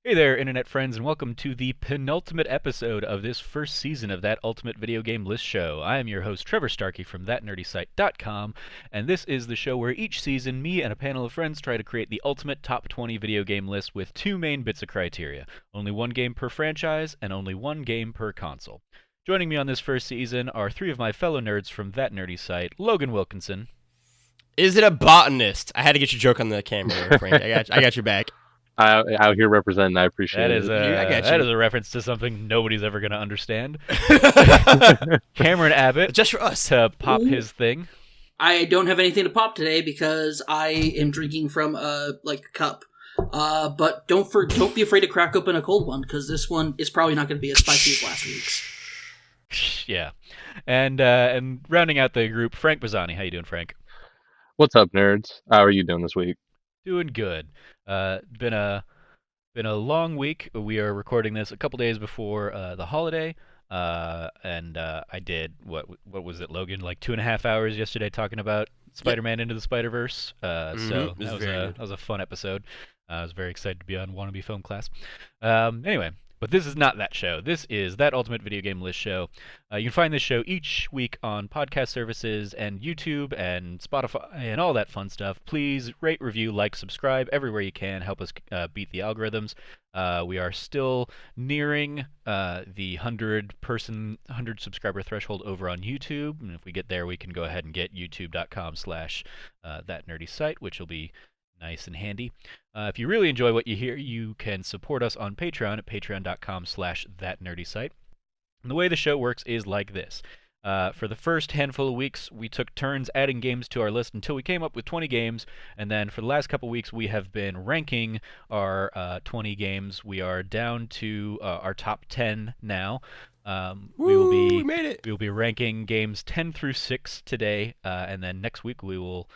Hey there, internet friends, and welcome to the penultimate episode of this first season of That Ultimate Video Game List Show. I am your host, Trevor Starkey from ThatNerdySite.com, and this is the show where each season me and a panel of friends try to create the ultimate top 20 video game list with two main bits of criteria. Only one game per franchise, and only one game per console. Joining me on this first season are three of my fellow nerds from That Nerdy Site, Logan Wilkinson. Is it a botanist? I had to get your joke on the camera there, Frank. I got your back. Out here representing. I appreciate That it. is I got that you. is a reference to something nobody's ever going to understand. Cameron Abbott Just for us. to pop Ooh. his thing. I don't have anything to pop today because I am drinking from a cup. But don't be afraid to crack open a cold one because this one is probably not going to be as spicy as last week's. Yeah, and rounding out the group, Frank Bazzani. How you doing, Frank? What's up, nerds? How are you doing this week? Doing good. Been a long week. We are recording this a couple days before the holiday. And I did what was it, Logan? Like 2.5 hours yesterday talking about Spider-Man Into the Spider-Verse. So It was that very good. was a fun episode. I was very excited to be on Wannabe Film Class. Anyway, but this is not that show. This is That Ultimate Video Game List Show. You can find this show each week on podcast services and YouTube and Spotify and all that fun stuff. Please rate, review, like, subscribe everywhere you can. Help us beat the algorithms. We are still nearing the 100 subscriber threshold over on YouTube. And if we get there, we can go ahead and get youtube.com/thatnerdysite, which will be nice and handy. If you really enjoy what you hear, you can support us on Patreon at patreon.com/thatnerdysite. And the way the show works is like this. For the first handful of weeks, we took turns adding games to our list until we came up with 20 games, and then for the last couple weeks, we have been ranking our 20 games. We are down to our top 10 now. We made it. We will be ranking games 10 through 6 today, and then next week we will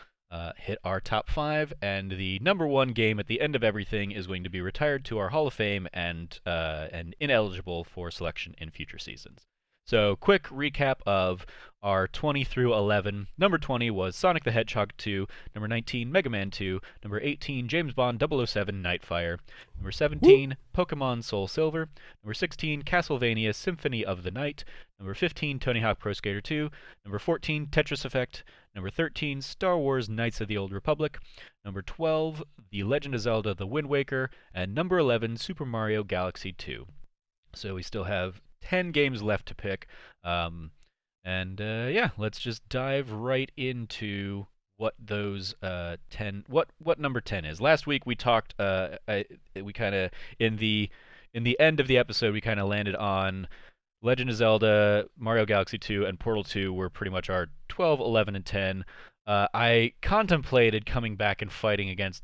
hit our top 5, and the number one game at the end of everything is going to be retired to our Hall of Fame and ineligible for selection in future seasons. So, quick recap of our 20 through 11. Number 20 was Sonic the Hedgehog 2. Number 19, Mega Man 2. Number 18, James Bond 007 Nightfire. Number 17, Pokemon Soul Silver. Number 16, Castlevania Symphony of the Night. Number 15, Tony Hawk Pro Skater 2. Number 14, Tetris Effect. Number 13, Star Wars Knights of the Old Republic. Number 12, The Legend of Zelda The Wind Waker. And number 11, Super Mario Galaxy 2. So we still have 10 games left to pick. Let's just dive right into what those 10 what number 10 is. Last week we talked we kind of in the end of the episode we kind of landed on Legend of Zelda, Mario Galaxy 2, and Portal 2 were pretty much our 12, 11, and 10. I contemplated coming back and fighting against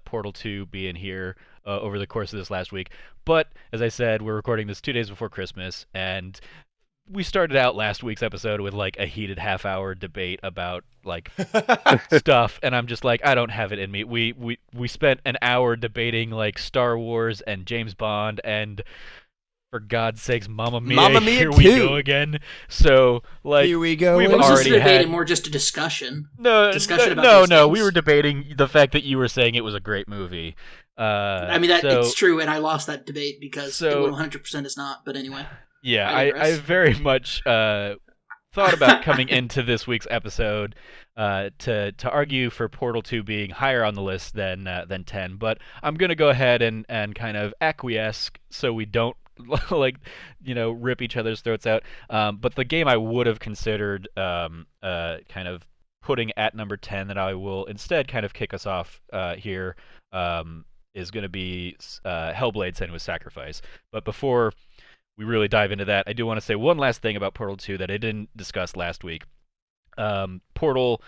Portal 2 being here over the course of this last week, but as I said, we're recording this 2 days before Christmas, and we started out last week's episode with like a heated half-hour debate about like stuff, and I'm just like, I don't have it in me. We spent an hour debating like Star Wars and James Bond and, for God's sakes, Mamma Mia, Mamma Mia here we 2. go again. So, like, Here we go. we've It was just already a debate had and more just a discussion. discussion about no, these no. things. We were debating the fact that you were saying it was a great movie. I mean, it's true, and I lost that debate because it So- 100% is not, but anyway. Yeah, I I digress. very much thought about coming into this week's episode to argue for Portal 2 being higher on the list than 10, but I'm gonna go ahead and kind of acquiesce so we don't rip each other's throats out. But the game I would have considered kind of putting at number 10 that I will instead kind of kick us off here is going to be Hellblade: Senua's Sacrifice. But before we really dive into that, I do want to say one last thing about Portal 2 that I didn't discuss last week. Portal,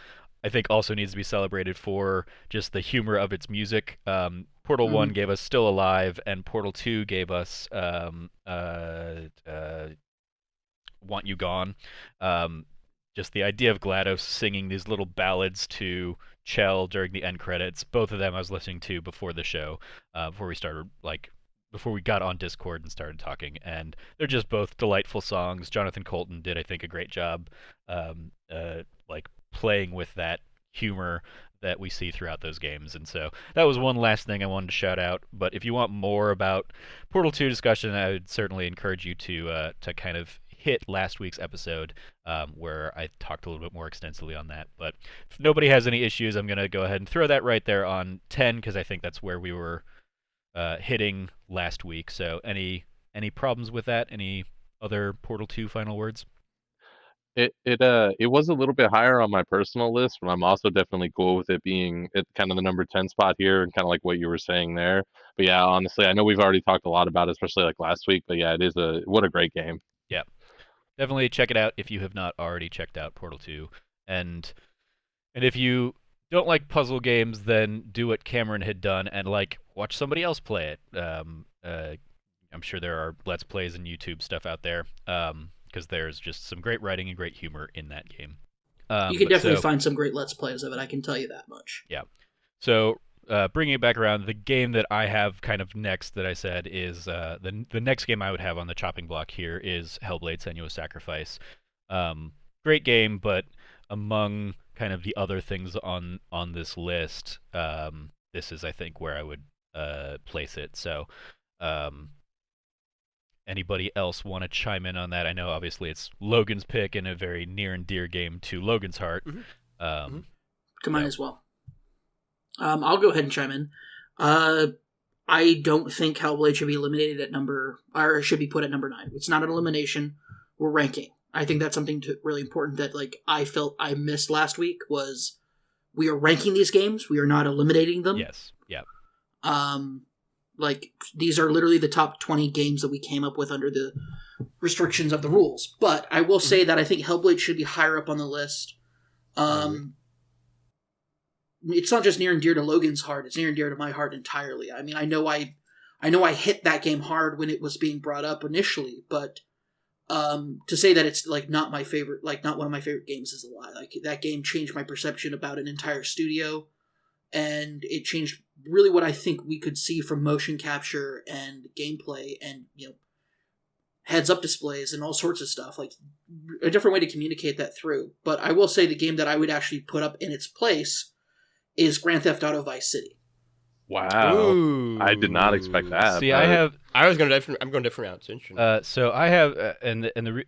I think, also needs to be celebrated for just the humor of its music. Portal 1 gave us Still Alive, and Portal 2 gave us Want You Gone. Just the idea of GLaDOS singing these little ballads to Chell during the end credits. Both of them I was listening to before the show, before we got on Discord and started talking, and they're just both delightful songs. Jonathan Colton did, I think, a great job, playing with that humor that we see throughout those games. And so that was one last thing I wanted to shout out. But if you want more about Portal 2 discussion, I would certainly encourage you to kind of hit last week's episode where I talked a little bit more extensively on that. But if nobody has any issues, I'm going to go ahead and throw that right there on 10 because I think that's where we were hitting last week. So any problems with that? Any other Portal 2 final words? It was a little bit higher on my personal list, but I'm also definitely cool with it being at kind of the number 10 spot here and kind of like what you were saying there. But yeah, honestly, I know we've already talked a lot about it, especially like last week, but yeah, what a great game. Yeah. Definitely check it out if you have not already checked out Portal 2. And if you don't like puzzle games, then do what Cameron had done and like watch somebody else play it. I'm sure there are Let's Plays and YouTube stuff out there. Because there's just some great writing and great humor in that game. You can definitely find some great Let's Plays of it, I can tell you that much. Yeah. So, bringing it back around, the game that I have kind of next that I said is the next game I would have on the chopping block here is Hellblade: Senua's Sacrifice. Great game, but among kind of the other things on this list, this is, I think, where I would place it. So, anybody else want to chime in on that? I know, obviously, it's Logan's pick and a very near and dear game to Logan's heart. Come on as well. I'll go ahead and chime in. I don't think Hellblade should be eliminated at or should be put at number 9. It's not an elimination. We're ranking. I think that's something really important that like I felt I missed last week was we are ranking these games. We are not eliminating them. Yes. Yeah. Like, these are literally the top 20 games that we came up with under the restrictions of the rules. But I will say that I think Hellblade should be higher up on the list. It's not just near and dear to Logan's heart. It's near and dear to my heart entirely. I mean, I know I hit that game hard when it was being brought up initially, but to say that it's, like, not my favorite, like, not one of my favorite games is a lie. Like, that game changed my perception about an entire studio, and it changed really what I think we could see from motion capture and gameplay and, heads-up displays and all sorts of stuff. Like, a different way to communicate that through. But I will say the game that I would actually put up in its place is Grand Theft Auto Vice City. Wow. Ooh. I did not expect that. See, but... I'm going different routes. Interesting. So I have,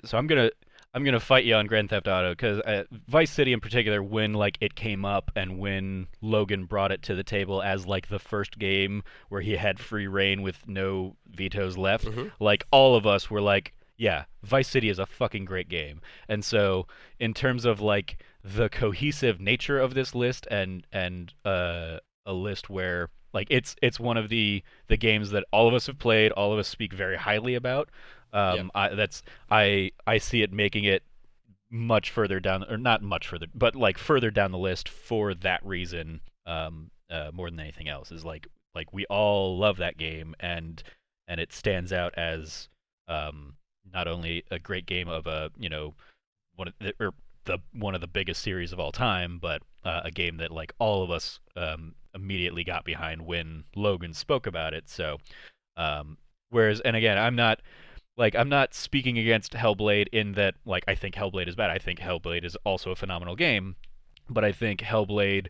so I'm gonna fight you on Grand Theft Auto because Vice City in particular, when like it came up and when Logan brought it to the table as like the first game where he had free reign with no vetoes left, like all of us were like, yeah, Vice City is a fucking great game. And so in terms of like the cohesive nature of this list and a list where like it's one of the games that all of us have played, all of us speak very highly about. I see it making it much further down, or not much further, but like further down the list for that reason, more than anything else. Is like we all love that game, and it stands out as not only a great game of one of the biggest series of all time, but a game that like all of us immediately got behind when Logan spoke about it. So, whereas, and again, I'm not speaking against Hellblade in that, like, I think Hellblade is bad. I think Hellblade is also a phenomenal game, but I think Hellblade,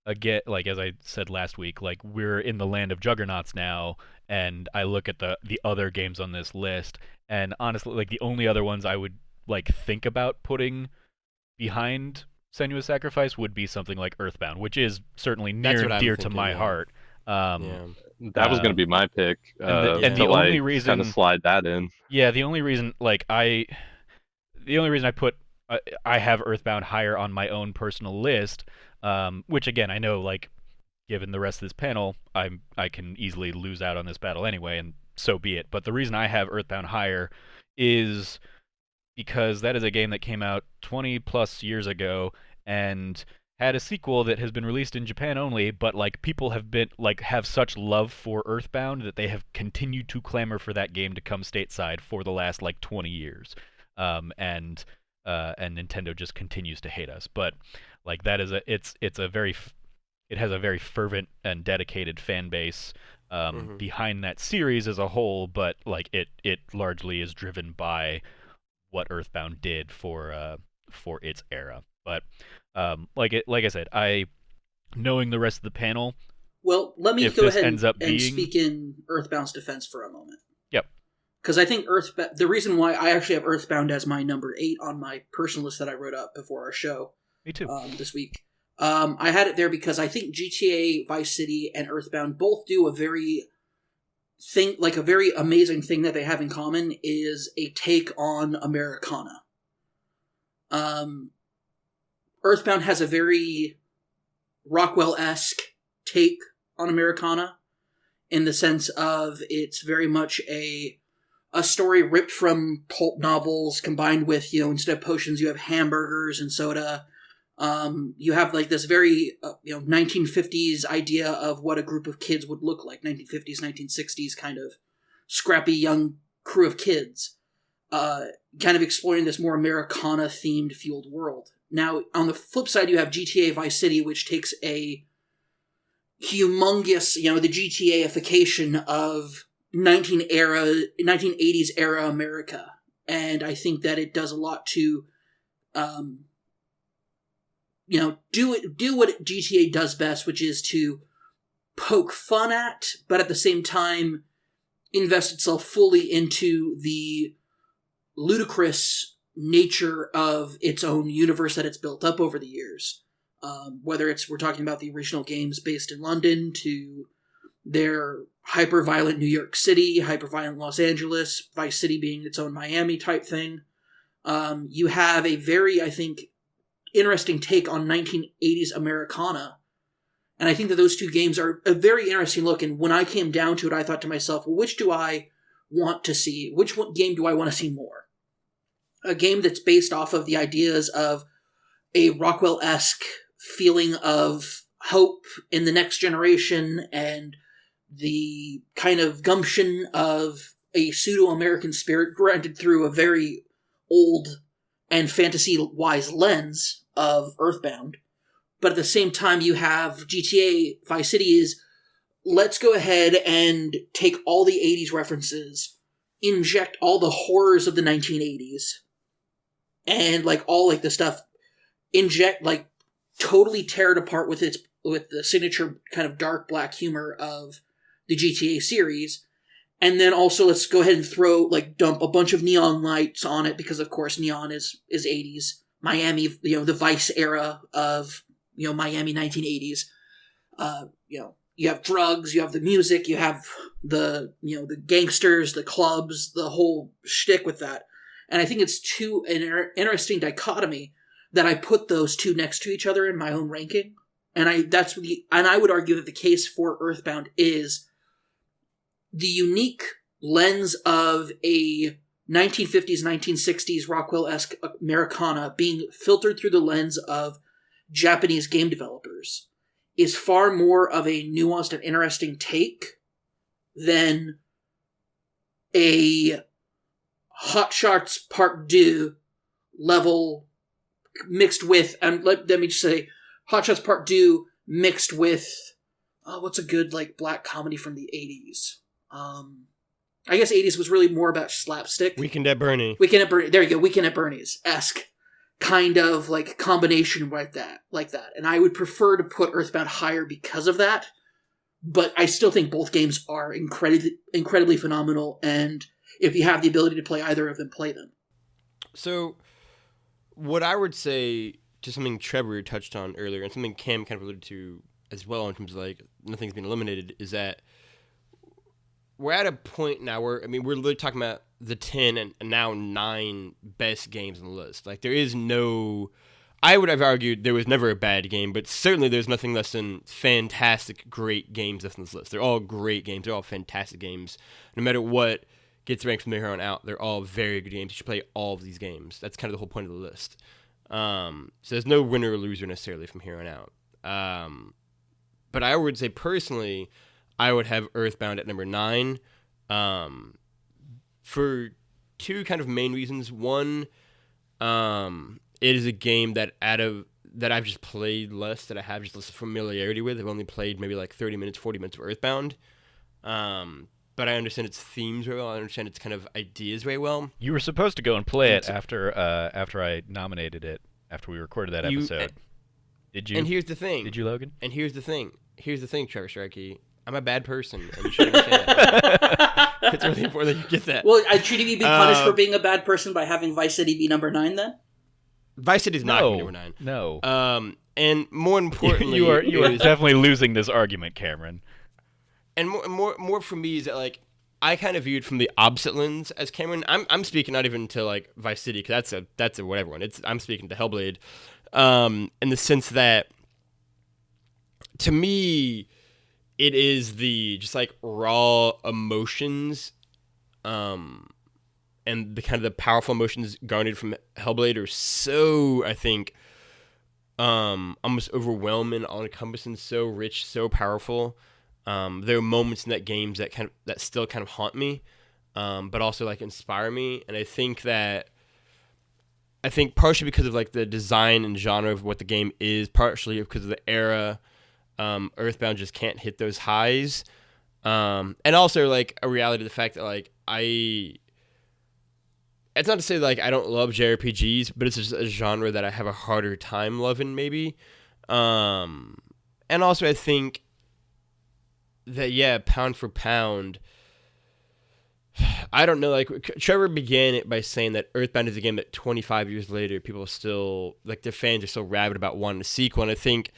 again, like as I said last week, like we're in the land of juggernauts now, and I look at the other games on this list, and honestly, like the only other ones I would like think about putting behind Senua's Sacrifice would be something like Earthbound, which is certainly near and dear to my heart. That was going to be my pick. And the only reason kind of slide that in. Yeah, the only reason I put I have Earthbound higher on my own personal list, which again I know, like, given the rest of this panel, I can easily lose out on this battle anyway, and so be it. But the reason I have Earthbound higher is because that is a game that came out 20 plus years ago and had a sequel that has been released in Japan only, but like people have such love for Earthbound that they have continued to clamor for that game to come stateside for the last like 20 years, and Nintendo just continues to hate us. But like that is it has a very fervent and dedicated fan base behind that series as a whole, but like it largely is driven by what Earthbound did for its era. But like I said, I knowing the rest of the panel. Well, let me If go this ahead ends up and being- speak in Earthbound's defense for a moment. Yep. Because I think the reason why I actually have Earthbound as my number 8 on my personal list that I wrote up before our show Me too. this week, I had it there because I think GTA, Vice City, and Earthbound both do a very amazing thing that they have in common is a take on Americana. Earthbound has a very Rockwell-esque take on Americana in the sense of it's very much a story ripped from pulp novels combined with, instead of potions, you have hamburgers and soda. You have like this very 1950s idea of what a group of kids would look like, 1950s, 1960s kind of scrappy young crew of kids, kind of exploring this more Americana-themed fueled world. Now, on the flip side, you have GTA Vice City, which takes a humongous, the GTA-ification of 1980s era America. And I think that it does a lot to, do what GTA does best, which is to poke fun at, but at the same time invest itself fully into the ludicrous nature of its own universe that it's built up over the years. Whether we're talking about the original games based in London to their hyper-violent New York City, hyper-violent Los Angeles, Vice City being its own Miami type thing. You have a very, I think, interesting take on 1980s Americana. And I think that those two games are a very interesting look. And when I came down to it, I thought to myself, well, which do I want to see? Which game do I want to see more? A game that's based off of the ideas of a Rockwell-esque feeling of hope in the next generation and the kind of gumption of a pseudo-American spirit granted through a very old and fantasy-wise lens of Earthbound. But at the same time, you have GTA Vice City is, let's go ahead and take all the 80s references, inject all the horrors of the 1980s, and all the stuff, inject, totally tear it apart with the signature kind of dark black humor of the GTA series. And then also let's go ahead and dump a bunch of neon lights on it, because of course neon is 80s. Miami, the Vice era of, Miami 1980s. You have drugs, you have the music, you have the gangsters, the clubs, the whole shtick with that. And I think it's an interesting dichotomy that I put those two next to each other in my own ranking. And I would argue that the case for Earthbound is the unique lens of a 1950s, 1960s Rockwell-esque Americana being filtered through the lens of Japanese game developers is far more of a nuanced and interesting take than a Hot Shots Part 2 level mixed with, and let me just say, Hot Shots Part 2 mixed with, what's a good, black comedy from the 80s? I guess 80s was really more about slapstick. Weekend at Bernie. There you go, Weekend at Bernie's-esque kind of, combination like that. And I would prefer to put Earthbound higher because of that, but I still think both games are incredibly phenomenal, and if you have the ability to play either of them, play them. So, what I would say to something Trevor touched on earlier, and something Cam kind of alluded to as well in terms of nothing's been eliminated, is that we're at a point now where, we're literally talking about the 10 and now 9 best games on the list. There is no... I would have argued there was never a bad game, but certainly there's nothing less than fantastic, great games left on this list. They're all great games. They're all fantastic games. No matter what gets ranked from here on out, they're all very good games. You should play all of these games. That's kind of the whole point of the list. So there's no winner or loser necessarily from here on out. But I would say personally, I would have Earthbound at number 9 for two kind of main reasons. One, it is a game that I've just played less, that I have just less familiarity with. I've only played maybe 30 minutes, 40 minutes of Earthbound. But I understand its themes very well. I understand its kind of ideas very well. You were supposed to go and play it after I nominated it, after we recorded that episode. Did you? And here's the thing. Did you, Logan? And here's the thing. Here's the thing, Trevor Strikey. I'm a bad person, and you should understand that. It's really important that you get that. Well, should he be punished for being a bad person by having Vice City be number 9 then? Vice City's not going to be number 9. No. And more importantly, you are definitely losing this argument, Cameron. And more for me is that like I kind of viewed from the opposite lens as Cameron. I'm speaking not even to like Vice City because that's a whatever one. I'm speaking to Hellblade, in the sense that to me it is the just like raw emotions, and the kind of the powerful emotions garnered from Hellblade are so I think almost overwhelming, all-encompassing, so rich, so powerful. There are moments in that game that still kind of haunt me, but also like inspire me. And I think partially because of like the design and genre of what the game is, partially because of the era, Earthbound just can't hit those highs. And also like a reality of the fact that like it's not to say like I don't love JRPGs, but it's just a genre that I have a harder time loving maybe. And also I think that, yeah, pound for pound, I don't know, like, Trevor began it by saying that Earthbound is a game that 25 years later, people are still, like, their fans are still rabid about wanting a sequel, and I think,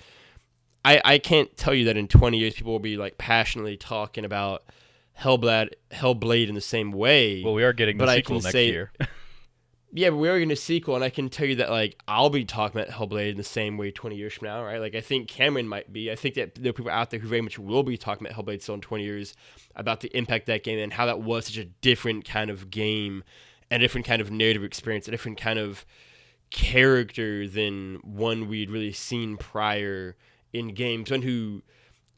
I can't tell you that in 20 years people will be, like, passionately talking about Hellblade in the same way. Well, we are getting the sequel next year. Yeah, but we are getting a sequel, and I can tell you that, like, I'll be talking about Hellblade in the same way 20 years from now, right? Like, I think Cameron might be. I think that there are people out there who very much will be talking about Hellblade still in 20 years about the impact of that game and how that was such a different kind of game, a different kind of narrative experience, a different kind of character than one we'd really seen prior in games. One who,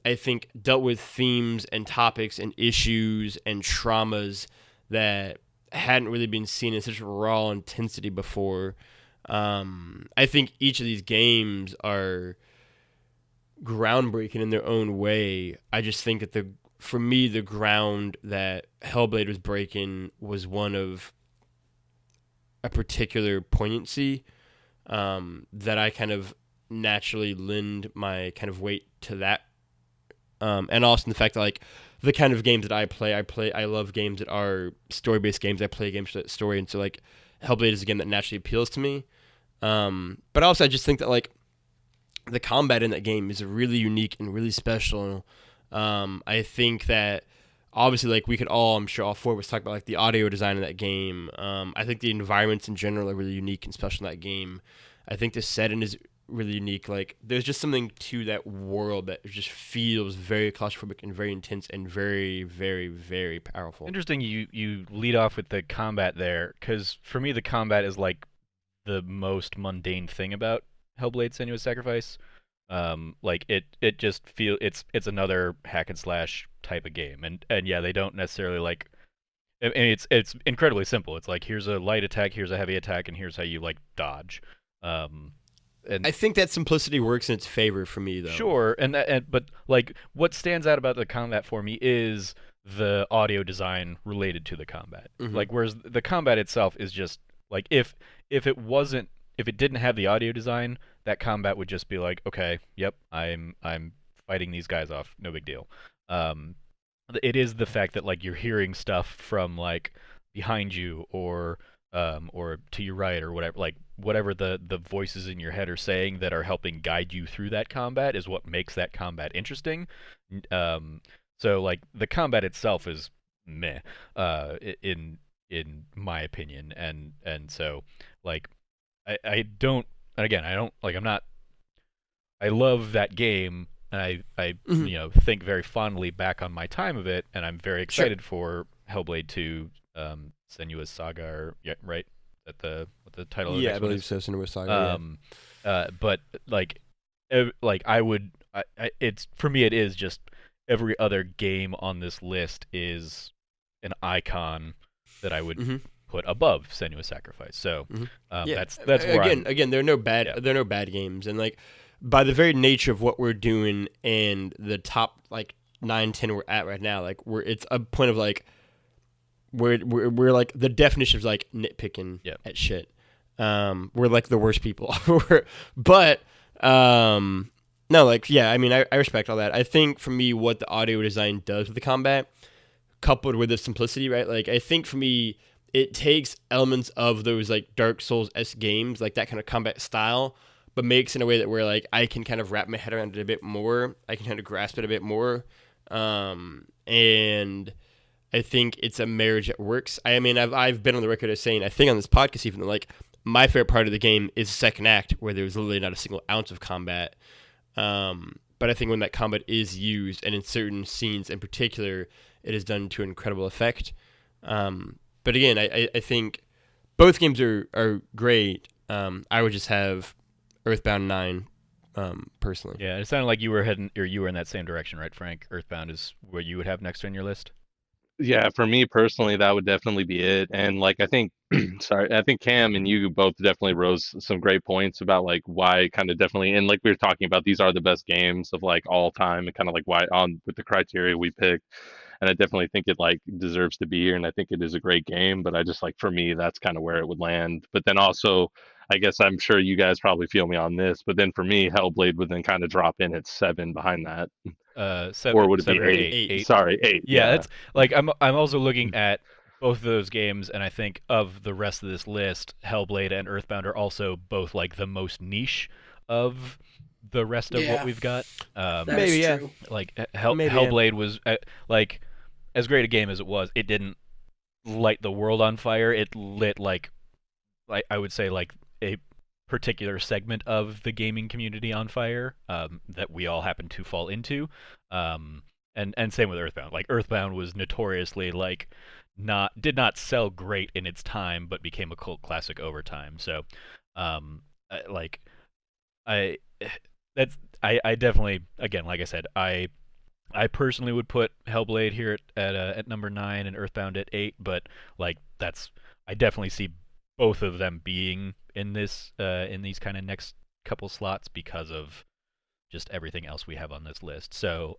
I think, dealt with themes and topics and issues and traumas that hadn't really been seen in such raw intensity before. I think each of these games are groundbreaking in their own way. I just think that for me, the ground that Hellblade was breaking was one of a particular poignancy, that I kind of naturally lend my kind of weight to that. And also the fact that like the kind of games that I love games that are story-based games. I play games with that story, and so like Hellblade is a game that naturally appeals to me. But also I just think that like the combat in that game is really unique and really special. I think that obviously like we could all, I'm sure all four of us talk about like the audio design in that game. I think the environments in general are really unique and special in that game. I think the setting is really unique. Like there's just something to that world that just feels very claustrophobic and very intense and very, very, very powerful. Interesting you lead off with the combat there, because for me the combat is like the most mundane thing about Hellblade: Senua's Sacrifice. Like it just it's another hack and slash type of game, and yeah, they don't necessarily like. I mean, it's incredibly simple. It's like here's a light attack, here's a heavy attack, and here's how you like dodge. And I think that simplicity works in its favor for me, though. Sure, but like what stands out about the combat for me is the audio design related to the combat. Mm-hmm. Like whereas the combat itself is just like if it didn't have the audio design, that combat would just be like, okay, yep, I'm fighting these guys off, no big deal. It is the fact that like you're hearing stuff from like behind you or to your right or whatever, like whatever the voices in your head are saying that are helping guide you through that combat is what makes that combat interesting. So like the combat itself is meh, in my opinion, and so like I don't, again, I don't like, I love that game, and I Mm-hmm. you know think very fondly back on my time of it, and I'm very excited for Hellblade 2, Senua's Saga, or, yeah, right? What the title of the Yeah, next I one believe is? so. Senua's Saga. But like it's for me it is just every other game on this list is an icon that I would Mm-hmm. put above Senua's Sacrifice. So Yeah. that's where again, there are no bad Yeah. there are no bad games, and like by the very nature of what we're doing and the top like 9-10 we're at right now, like it's a point of like we're like the definition of like nitpicking Yep. at shit. We're like the worst people. But No, like, yeah, I mean, I respect all that. I think for me, what the audio design does with the combat, coupled with the simplicity, right? Like, I think for me, it takes elements of those, like, Dark Souls-esque games, like that kind of combat style, but makes it in a way that where, like, I can kind of wrap my head around it a bit more. I can kind of grasp it a bit more. And I think it's a marriage that works. I mean, I've been on the record as saying, I think on this podcast even, that, like, my favorite part of the game is the second act, where there's literally not a single ounce of combat. But I think when that combat is used, and in certain scenes in particular, it is done to incredible effect. But again, I think both games are great. I would just have Earthbound 9 personally. Yeah, it sounded like you were in that same direction, right, Frank? Earthbound is what you would have next on your list. Yeah, for me personally, that would definitely be it. And like I think, sorry, I think Cam and you both definitely rose some great points about like why kind of definitely, and like we were talking about, these are the best games of like all time, and kind of like why on with the criteria we picked. And I definitely think it like deserves to be here, and I think it is a great game. But I just like for me, that's kind of where it would land. But then also, I guess I'm sure you guys probably feel me on this, but then for me, Hellblade would then kind of drop in at 7 behind that. 7, or would it be 7 or 8? 8? Sorry, 8. Yeah, that's like I'm also looking at both of those games, and I think of the rest of this list, Hellblade and Earthbound are also both like the most niche of the rest of what we've got. Maybe, yeah. Like Hellblade was like as great a game as it was. It didn't light the world on fire. It lit like I would say like a particular segment of the gaming community on fire that we all happen to fall into. And same with Earthbound. Like Earthbound was notoriously like did not sell great in its time, but became a cult classic over time. So I definitely, again, like I said, I personally would put Hellblade here at number 9 and Earthbound at 8, but like I definitely see both of them being in this in these kind of next couple slots because of just everything else we have on this list. So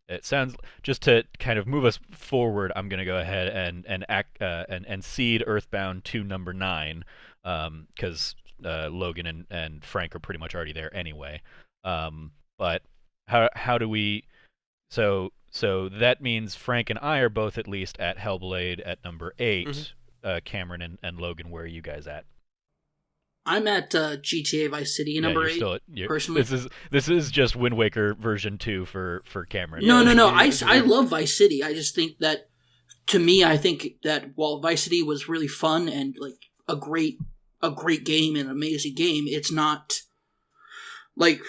it sounds, just to kind of move us forward, I'm gonna go ahead and seed Earthbound to number 9 because Logan and Frank are pretty much already there anyway. But how do we? So that means Frank and I are both at least at Hellblade at number 8. Mm-hmm. Cameron and Logan, where are you guys at? I'm at GTA Vice City number 8. Personally, this is just Wind Waker version 2 for Cameron. No. I love Vice City. I just think that, to me, I think that while Vice City was really fun and like a great game and an amazing game, it's not like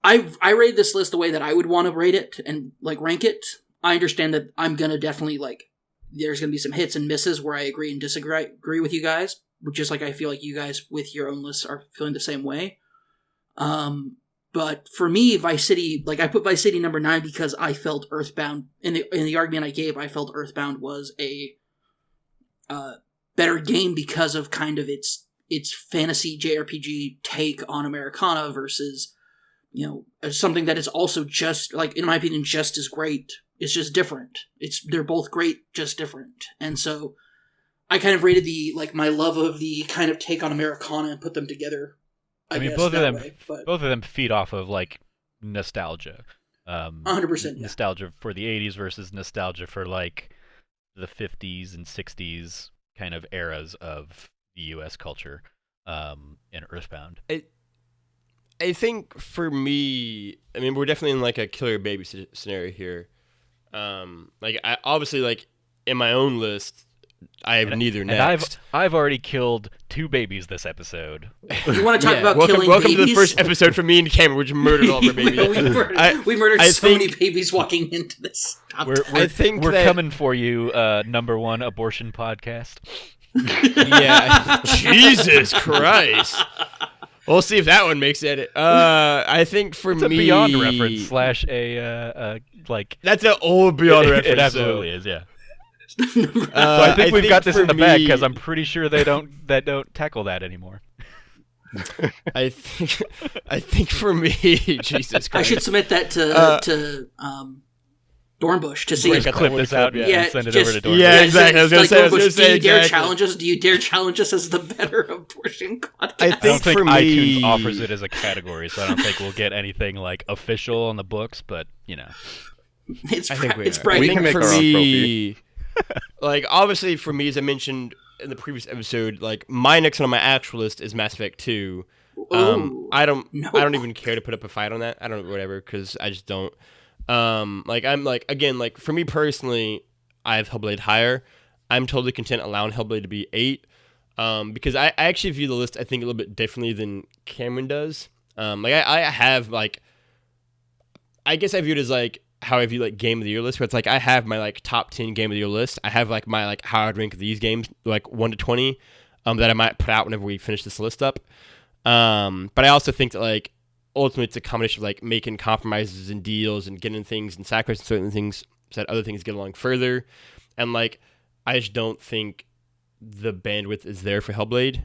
I rate this list the way that I would want to rate it and like rank it. I understand that I'm gonna definitely like there's gonna be some hits and misses where I agree and disagree with you guys. Just like I feel like you guys with your own lists are feeling the same way. But for me, Vice City, like I put Vice City number 9 because I felt Earthbound, in the argument I gave, I felt Earthbound was a better game because of kind of its fantasy JRPG take on Americana versus, something that is also just, like, in my opinion, just as great. It's just different. They're both great, just different. And so I kind of rated my love of the kind of take on Americana and put them together. I mean, both of them feed off of like nostalgia. 100%. Nostalgia for the 80s versus nostalgia for like the 50s and 60s kind of eras of the U.S. culture in Earthbound. I think for me, I mean, we're definitely in like a killer baby scenario here. Obviously, like in my own list, I have neither next. I've already killed 2 babies this episode. You want to talk about killing welcome babies? Welcome to the first episode from me and Cameron, which murdered all of our babies. we murdered so many babies walking into this. We're coming for you, number 1 abortion podcast. Yeah, Jesus Christ. We'll see if that one makes it. I think for it's me, a Beyond reference / a like. That's an old Beyond reference. It absolutely is, yeah. So I think we've got this in the bag because I'm pretty sure they don't tackle that anymore. I think for me, Jesus Christ, I should submit that to Dornbush to see if clip this out and send it over to Dornbush. Yeah, exactly. I was going to say, do you dare challenge us? Do you dare challenge us as the better portion podcast. I I don't think think for iTunes me- offers it as a category, so I don't think we'll get anything like official on the books. But it's I think we it's are. bragging We can I think make for our own me, like obviously for me, as I mentioned in the previous episode, like my next one on my actual list is Mass Effect 2. Ooh. I don't No. even care to put up a fight on that. I don't whatever because I just don't. Like I'm like again like for me personally, I have Hellblade higher. I'm totally content allowing Hellblade to be 8. Because I actually view the list I think a little bit differently than Cameron does. Like I have like, I guess I view it as like how I view like game of the year list, where it's like I have my like top 10 game of the year list. I have like my like how I'd rank these games like 1 to 20, that I might put out whenever we finish this list up. But I also think that like ultimately it's a combination of like making compromises and deals and getting things and sacrificing certain things so that other things get along further. And like I just don't think the bandwidth is there for Hellblade.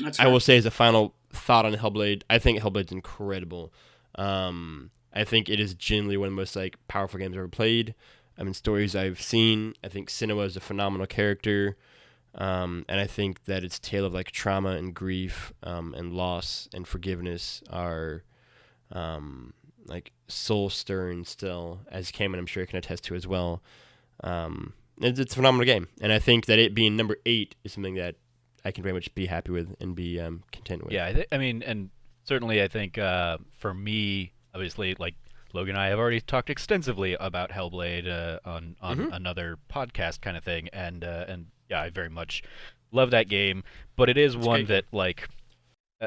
That's I fair. will say as a final thought on Hellblade, I think Hellblade's incredible. I think it is genuinely one of the most like powerful games I've ever played. I mean, stories I've seen. I think Senua is a phenomenal character, and I think that its tale of like trauma and grief, and loss and forgiveness are, like soul stirring still, as Cameron I'm sure can attest to as well. It's a phenomenal game, and I think that it being number 8 is something that I can very much be happy with and be content with. yeah, I mean, and certainly I think for me, obviously, like Logan and I have already talked extensively about Hellblade on Mhm. another podcast kind of thing, and yeah, I very much love that game. But it is It's a one great that like,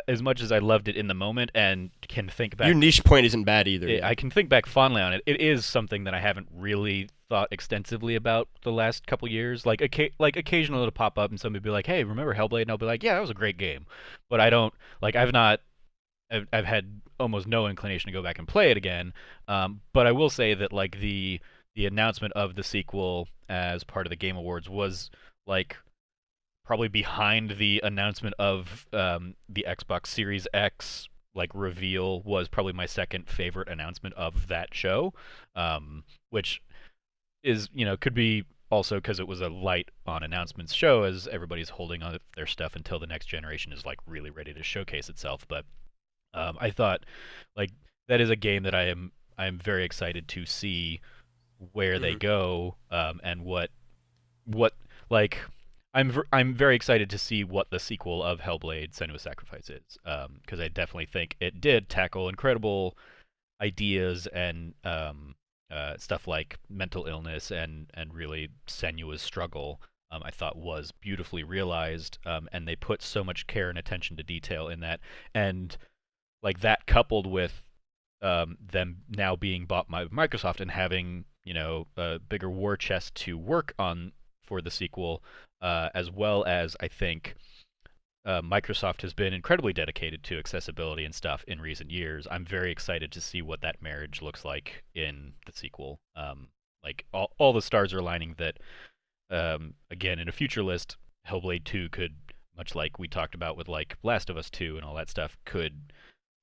as much as I loved it in the moment and can think back Your niche point isn't bad either. I can think back fondly on it. It is something that I haven't really thought extensively about the last couple years. Like, occasionally it'll pop up and somebody will be like, "Hey, remember Hellblade?" And I'll be like, "Yeah, that was a great game." But I don't like. I've had almost no inclination to go back and play it again. But I will say that like the announcement of the sequel as part of the Game Awards was like probably behind the announcement of the Xbox Series X like reveal was probably my second favorite announcement of that show, which is could be also because it was a light on announcements show as everybody's holding on to their stuff until the next generation is like really ready to showcase itself. But I thought like that is a game that I'm very excited to see where they go, and what like I'm very excited to see what the sequel of Hellblade: Senua's Sacrifice is, because I definitely think it did tackle incredible ideas and stuff like mental illness and really Senua's struggle. I thought was beautifully realized, and they put so much care and attention to detail in that, and like that coupled with them now being bought by Microsoft and having a bigger war chest to work on for the sequel, as well as I think Microsoft has been incredibly dedicated to accessibility and stuff in recent years. I'm very excited to see what that marriage looks like in the sequel. Like all the stars are aligning that, again, in a future list, Hellblade 2 could, much like we talked about with like Last of Us 2 and all that stuff, could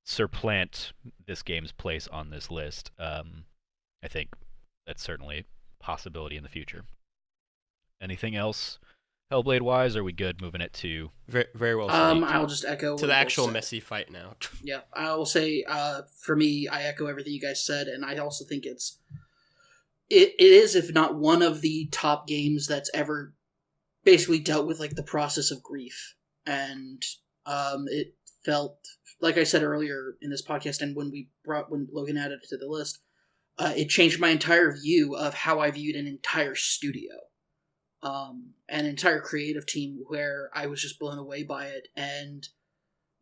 supplant this game's place on this list. I think that's certainly a possibility in the future. Anything else Hellblade wise? Are we good moving it to? Very, very well said. I'll just echo what To the you both actual said. messy fight now. Yeah, I will say, for me, I echo everything you guys said, and I also think it is, if not one of the top games that's ever basically dealt with like the process of grief, and it felt like I said earlier in this podcast, and when Logan added it to the list, it changed my entire view of how I viewed an entire studio, an entire creative team, where I was just blown away by it, and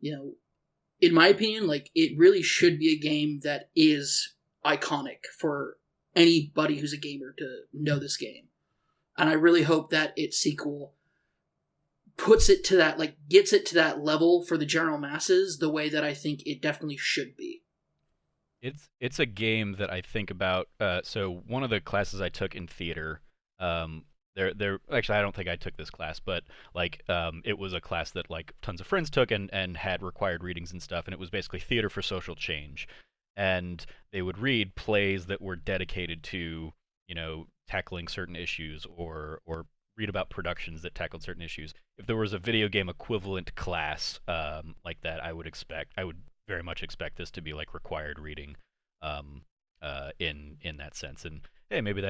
in my opinion, like it really should be a game that is iconic for anybody who's a gamer to know this game. And I really hope that its sequel puts it to that, like gets it to that level for the general masses the way that I think it definitely should be. It's a game that I think about. So one of the classes I took in theater, there actually I don't think I took this class, but like it was a class that like tons of friends took and had required readings and stuff, and it was basically theater for social change, and they would read plays that were dedicated to tackling certain issues or read about productions that tackled certain issues. If there was a video game equivalent class like that, I would very much expect this to be like required reading in that sense. And hey, maybe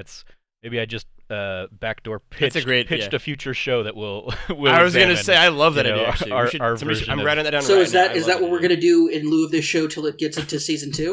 I just backdoor pitched a future show that will. I was going to say I love that you know, idea. Actually, I'm writing that down. So right is that now. is that what we're going to do in lieu of this show till it gets into season 2?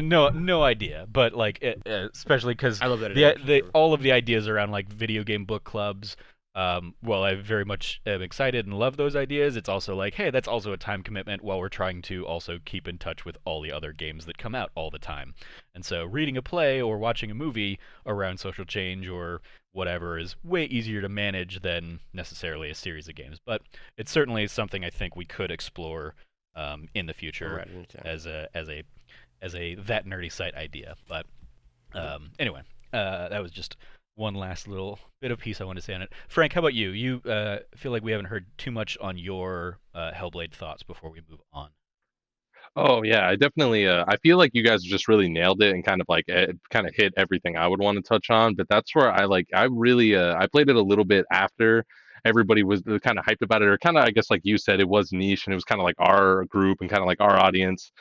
No idea, but like especially because I love that idea. all of the ideas around like video game book clubs. Well, I very much am excited and love those ideas. It's also like, hey, that's also a time commitment while we're trying to also keep in touch with all the other games that come out all the time. And so reading a play or watching a movie around social change or whatever is way easier to manage than necessarily a series of games. But it's certainly something I think we could explore in the future as a that nerdy site idea. But anyway, that was just one last little bit of piece I want to say on it. Frank, how about you? You feel like we haven't heard too much on your Hellblade thoughts before we move on. Oh yeah, I definitely. I feel like you guys just really nailed it and kind of like kind of hit everything I would want to touch on. But that's where I really I played it a little bit after everybody was kind of hyped about it, or kind of I guess like you said, it was niche and it was kind of like our group and kind of like our audience.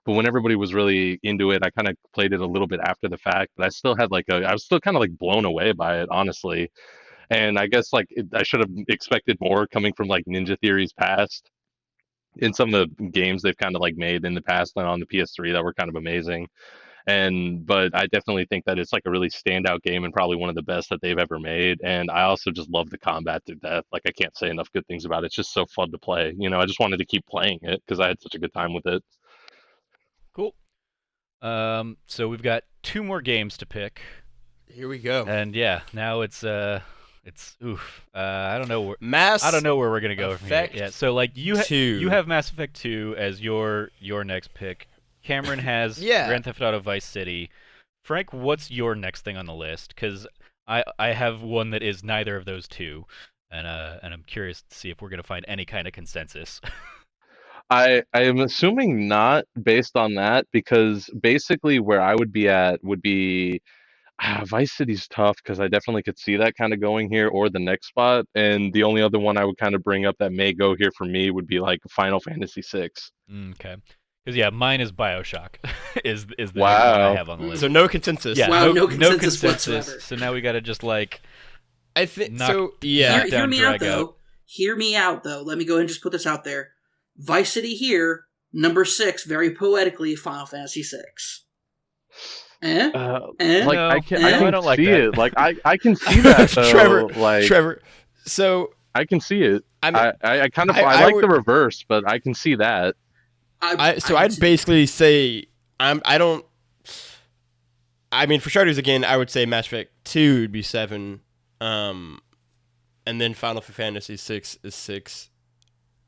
But when everybody was really into it, I kind of played it a little bit after the fact. But I still had I was still kind of like blown away by it, honestly. And I guess like I should have expected more coming from like Ninja Theory's past in some of the games they've kind of like made in the past and on the PS3 that were kind of amazing. But I definitely think that it's like a really standout game and probably one of the best that they've ever made. And I also just love the combat to death. Like I can't say enough good things about it. It's just so fun to play. You know, I just wanted to keep playing it because I had such a good time with it. Cool. So we've got 2 more games to pick. Here we go. And yeah, now it's oof. I don't know where Mass. I don't know where we're gonna go from here. Effect Yeah. So like you 2. you have Mass Effect 2 as your next pick. Cameron has Grand Theft Auto Vice City. Frank, what's your next thing on the list? Because I have one that is neither of those two, and I'm curious to see if we're gonna find any kind of consensus. I am assuming not based on that because basically where I would be at would be Vice City's tough because I definitely could see that kind of going here or the next spot. And the only other one I would kind of bring up that may go here for me would be like Final Fantasy VI. Okay. Because yeah, mine is BioShock. is the next one Wow. I have on the list. So no consensus. Yeah, Wow, no consensus whatsoever. So now we got to just like I think knock- so. Yeah. knock down, drag out. Hear me out, though. Let me go ahead and just put this out there. Vice City here, number 6, very poetically, Final Fantasy VI. Like No, I I don't like see that. it. Like I can see that though. Trevor. So I can see it. I kind of I I like would- the reverse, but I can see that. I'd basically say I don't. I mean, for starters, again, I would say Mass Effect 2 would be 7, and then Final Fantasy 6 is 6.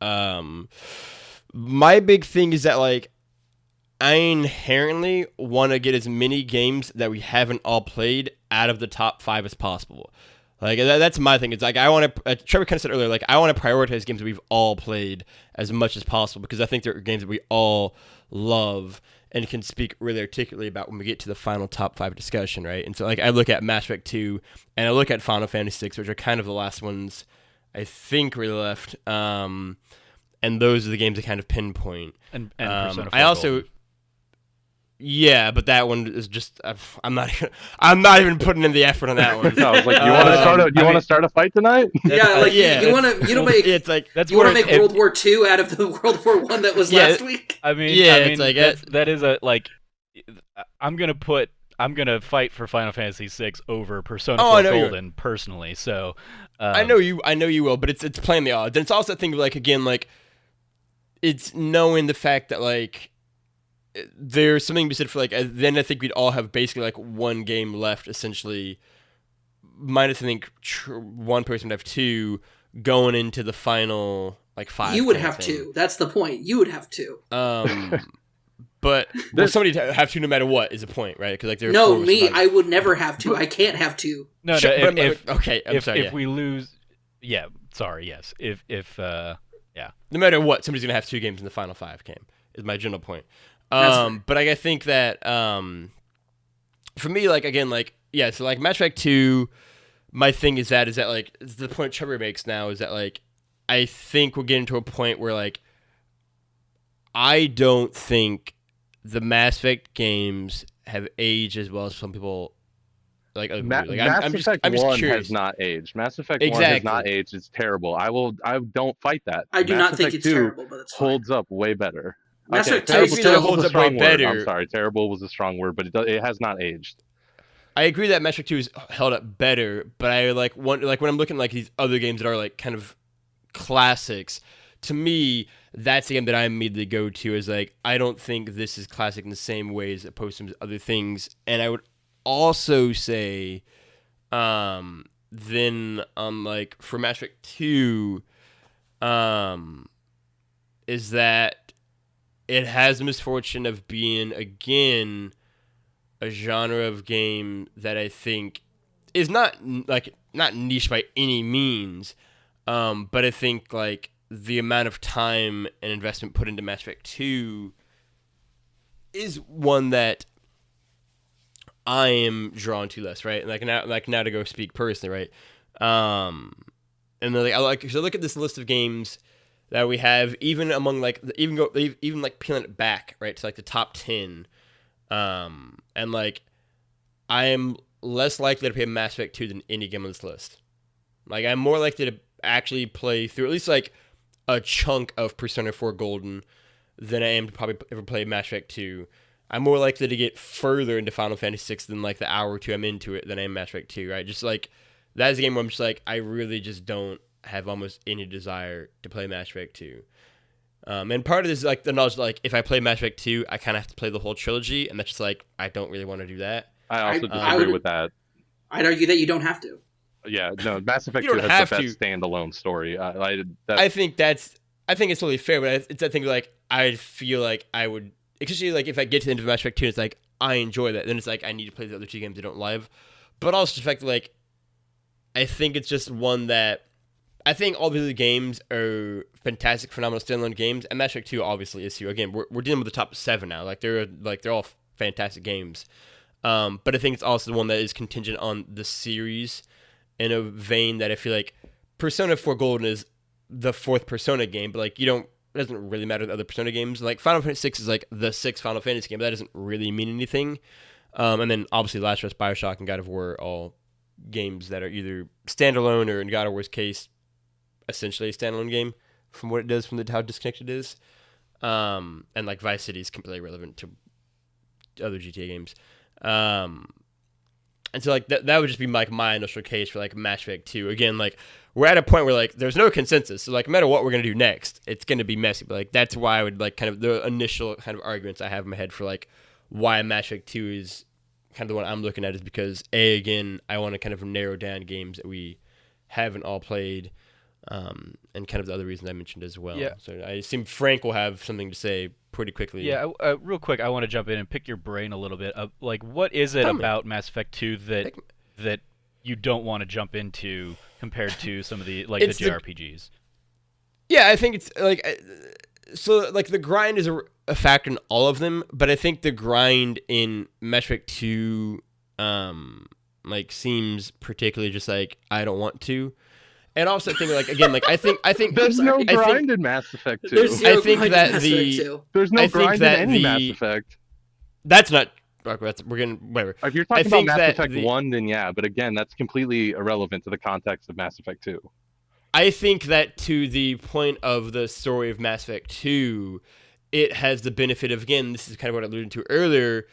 My big thing is that like I inherently want to get as many games that we haven't all played out of the top 5 as possible. Like that's my thing. It's like I want to. Trevor kind of said earlier, like I want to prioritize games that we've all played as much as possible because I think they're games that we all love and can speak really articulately about when we get to the final top 5 discussion, right? And so like I look at Mass Effect 2 and I look at Final Fantasy 6, which are kind of the last ones I think really left. And those are the games that kind of pinpoint. and Persona 4 I also. Golden. Yeah, but that one is just I'm not even putting in the effort on that one. I was like, you want to start a fight tonight? Yeah, like you want to make it's like That's you want to where make World War II out of the World War I that was last week. I mean, Yeah, I mean it's like that is a like. I'm gonna fight for Final Fantasy VI over Persona 4 Golden personally. So I know you will, but it's playing the odds, and it's also that thing of like again like it's knowing the fact that like there's something to be said for like then I think we'd all have basically like one game left essentially, minus I think one person would have 2 going into the final like 5. You would have 2. That's the point. You would have 2. But somebody to have 2 no matter what is a point, right? Because like there's No, me, I would never have 2. I can't have 2. no, okay, I'm sorry. If we lose, yeah, sorry, yes. If no matter what, somebody's gonna have 2 games in the final 5 game. Is my general point. But I think that for me, like again, like yeah, so like Mass Effect 2, my thing is that like the point Trevor makes now is that like I think we're getting to a point where like I don't think the Mass Effect games have aged as well as some people like agree. Like Mass I'm Effect just 1 curious. has not aged. Mass Effect 1 has not Exactly. aged. It's terrible. I don't fight that. I do Mass not think Effect it's 2 terrible, but it's fine. holds up way better. Mass Okay, Effect 2 I terrible, agree that it terrible holds was a up way strong word. I'm better. sorry, terrible was a strong word, but it has not aged. I agree that Mass Effect 2 is held up better, but I like when I'm looking at like these other games that are like kind of classics. To me, that's the game that I immediately go to is like I don't think this is classic in the same way as opposed to other things. And I would also say, then like for Mass Effect 2, is that it has the misfortune of being again a genre of game that I think is not niche by any means, but I think like the amount of time and investment put into Mass Effect 2 is one that I am drawn to less, right? Like now to go speak personally, right? And then I look at this list of games that we have, even among like even like peeling it back, right, to like the top 10. And like I am less likely to play Mass Effect 2 than any game on this list. Like I'm more likely to actually play through at least like a chunk of Persona 4 Golden than I am to probably ever play Mass Effect 2. I'm more likely to get further into Final Fantasy 6 than like the hour or two I'm into it than I am Mass Effect 2, right? Just like that is a game where I'm just like I really just don't have almost any desire to play Mass Effect 2. And part of this is like the knowledge like if I play Mass Effect 2, I kind of have to play the whole trilogy, and that's just like I don't really want to do that. I also I disagree would- with that. I'd argue that you don't have to. Yeah, no, Mass Effect You 2 don't has the have best to. standalone story. I think it's totally fair, but it's I think like I feel like I would, especially like if I get to the end of Mass Effect 2, it's like I enjoy that. Then it's like I need to play the other two games I don't love, but also the fact that like I think it's just one that I think all the other games are fantastic, phenomenal standalone games, and Mass Effect 2 obviously is too. Again, we're dealing with the top 7 now. Like they're all fantastic games, but I think it's also the one that is contingent on the series in a vein that I feel like Persona 4 Golden is the 4th Persona game, but like it doesn't really matter the other Persona games. Like Final Fantasy 6 is like the 6th Final Fantasy game, but that doesn't really mean anything. And then obviously Last of Us, BioShock, and God of War are all games that are either standalone or in God of War's case, essentially a standalone game from what it does from how disconnected it is. And like Vice City is completely irrelevant to other GTA games. And so like that would just be like my initial case for like Mass Effect 2. Again, like we're at a point where like there's no consensus. So like no matter what we're gonna do next, it's gonna be messy. But like that's why I would like kind of the initial kind of arguments I have in my head for like why Mass Effect 2 is kind of the one I'm looking at is because again, I want to kind of narrow down games that we haven't all played, and kind of the other reasons I mentioned as well. Yeah. So I assume Frank will have something to say pretty quickly. Yeah, real quick, I want to jump in and pick your brain a little bit. Like, what is it Tell me. about Mass Effect 2 that you don't want to jump into compared to some of the like It's the the- JRPGs? Yeah, I think it's like so. Like the grind is a factor in all of them, but I think the grind in Mass Effect 2, like seems particularly just like I don't want to, and also I think like again like I think There's no sorry. I think- grind in Mass Effect 2. There's zero I think grind in that Mass the- Effect 2. There's no I think grind that in any Mass the- Effect. that's not. We're gonna whatever. If you're I talking about think Mass that Effect the- 1, then yeah, but again, that's completely irrelevant to the context of Mass Effect 2. I think that to the point of the story of Mass Effect 2, it has the benefit of, again, this is kind of what I alluded to earlier,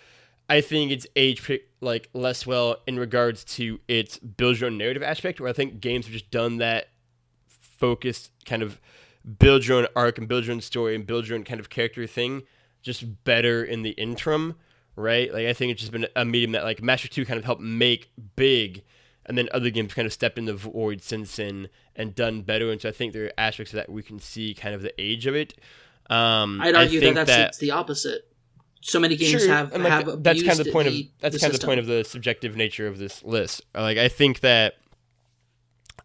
I think it's aged like less well in regards to its build your own narrative aspect, where I think games have just done that focused kind of build your own arc and build your own story and build your own kind of character thing just better in the interim, right? Like I think it's just been a medium that like Master 2 kind of helped make big, and then other games kind of stepped in the void since then and done better. And so I think there are aspects of that we can see kind of the age of it. I'd argue that it's the opposite. So many games Sure, have and, like, abused that's kind of the point the the point of the subjective nature of this list. Like I think that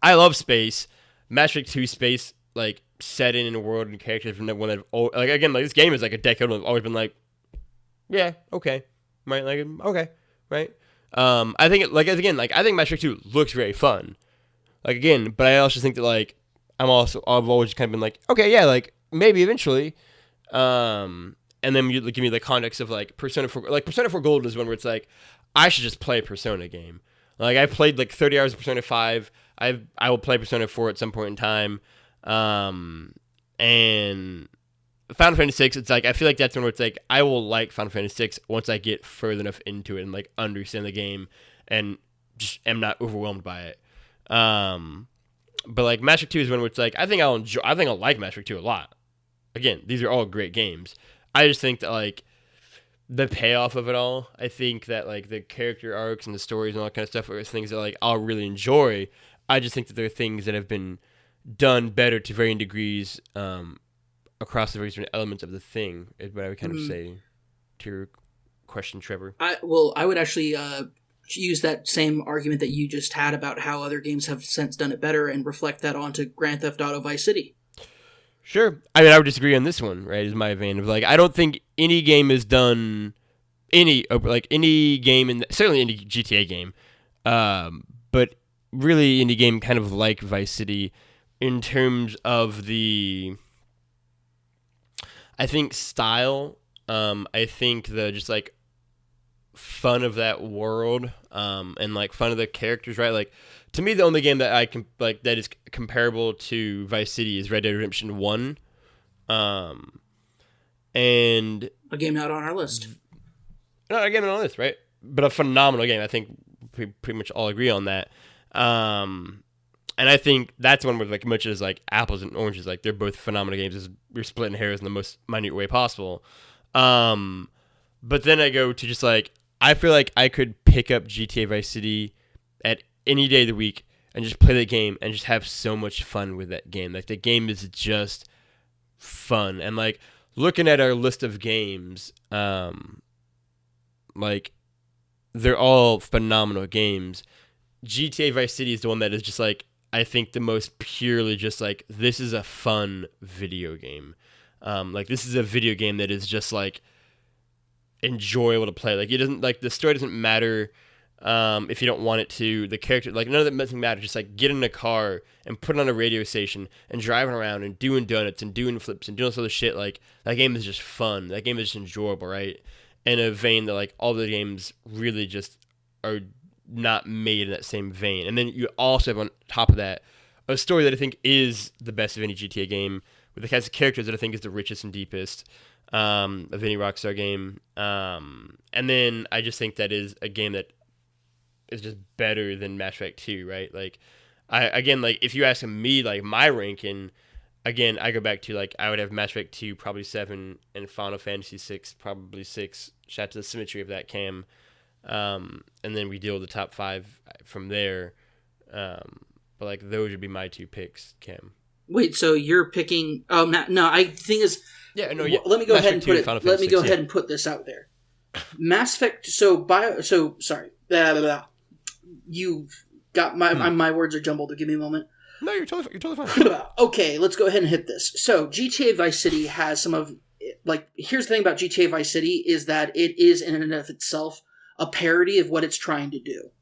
I love space. Mass Effect 2 space like set in a world and characters from one that like again like this game is like a decade old. I've always been like, yeah, okay, right, like okay, right. I think I think Mass Effect 2 looks very fun. Like again, but I also think that like I've always kind of been like, okay, yeah, like maybe eventually. And then you give me the context of like Persona 4. Like Persona 4 Gold is one where it's like I should just play a Persona game. Like I played like 30 hours of Persona 5. I will play Persona 4 at some point in time. And Final Fantasy 6, it's like I feel like that's one where it's like I will like Final Fantasy 6 once I get further enough into it and like understand the game and just am not overwhelmed by it. But like Mass Effect 2 is one where it's like I think I'll like Mass Effect 2 a lot. Again, these are all great games. I just think that like the payoff of it all, I think that like the character arcs and the stories and all that kind of stuff are things that like I'll really enjoy. I just think that there are things that have been done better to varying degrees across the various different elements of the thing, is what I would kind of say to your question, Trevor. I would actually use that same argument that you just had about how other games have since done it better and reflect that onto Grand Theft Auto Vice City. Sure. I mean, I would disagree on this one, right, is my vein of like, I don't think any game has done any game, certainly any GTA game, but really any game kind of like Vice City in terms of the, I think, style, I think the just like fun of that world, and like fun of the characters, right? Like to me, the only game that I can like that is comparable to Vice City is Red Dead Redemption 1, and a game not on our list. Not a game not on the list, right? But a phenomenal game. I think we pretty much all agree on that. And I think that's one where like much as like apples and oranges, like they're both phenomenal games. We're splitting hairs in the most minute way possible. But then I go to just like I feel like I could pick up GTA Vice City at any day of the week and just play that game and just have so much fun with that game. Like the game is just fun. And like looking at our list of games, like they're all phenomenal games. GTA Vice City is the one that is just like I think the most purely just like this is a fun video game. Like this is a video game that is just like enjoyable to play. Like it doesn't like the story doesn't matter if you don't want it to. The character, like none of that doesn't matter. Just like get in a car and put it on a radio station and driving around and doing donuts and doing flips and doing all this other shit. Like that game is just fun. That game is just enjoyable, right? In a vein that like all the games really just are not made in that same vein. And then you also have on top of that a story that I think is the best of any GTA game with the kinds of characters that I think is the richest and deepest of any Rockstar game. And then I just think that is a game that is just better than Mass Effect 2, right? Like like if you ask me like my ranking, again, I go back to like I would have Mass Effect 2 probably 7 and Final Fantasy 6 probably 6. Shout out to the symmetry of that, Cam. And then we deal with the top 5 from there. But like those would be my 2 picks, Cam. Wait, so you're picking? Oh no, I think is. Yeah, no. Yeah. Let me go Mass ahead and Effect put 2 it. Final Let me Fantasy go 6, ahead and put this out there. Mass Effect. Sorry. Blah, blah, blah. You got my words are jumbled. Give me a moment. No, you're totally fine. Okay, let's go ahead and hit this. So GTA Vice City has some of like. Here's the thing about GTA Vice City is that it is in and of itself a parody of what it's trying to do.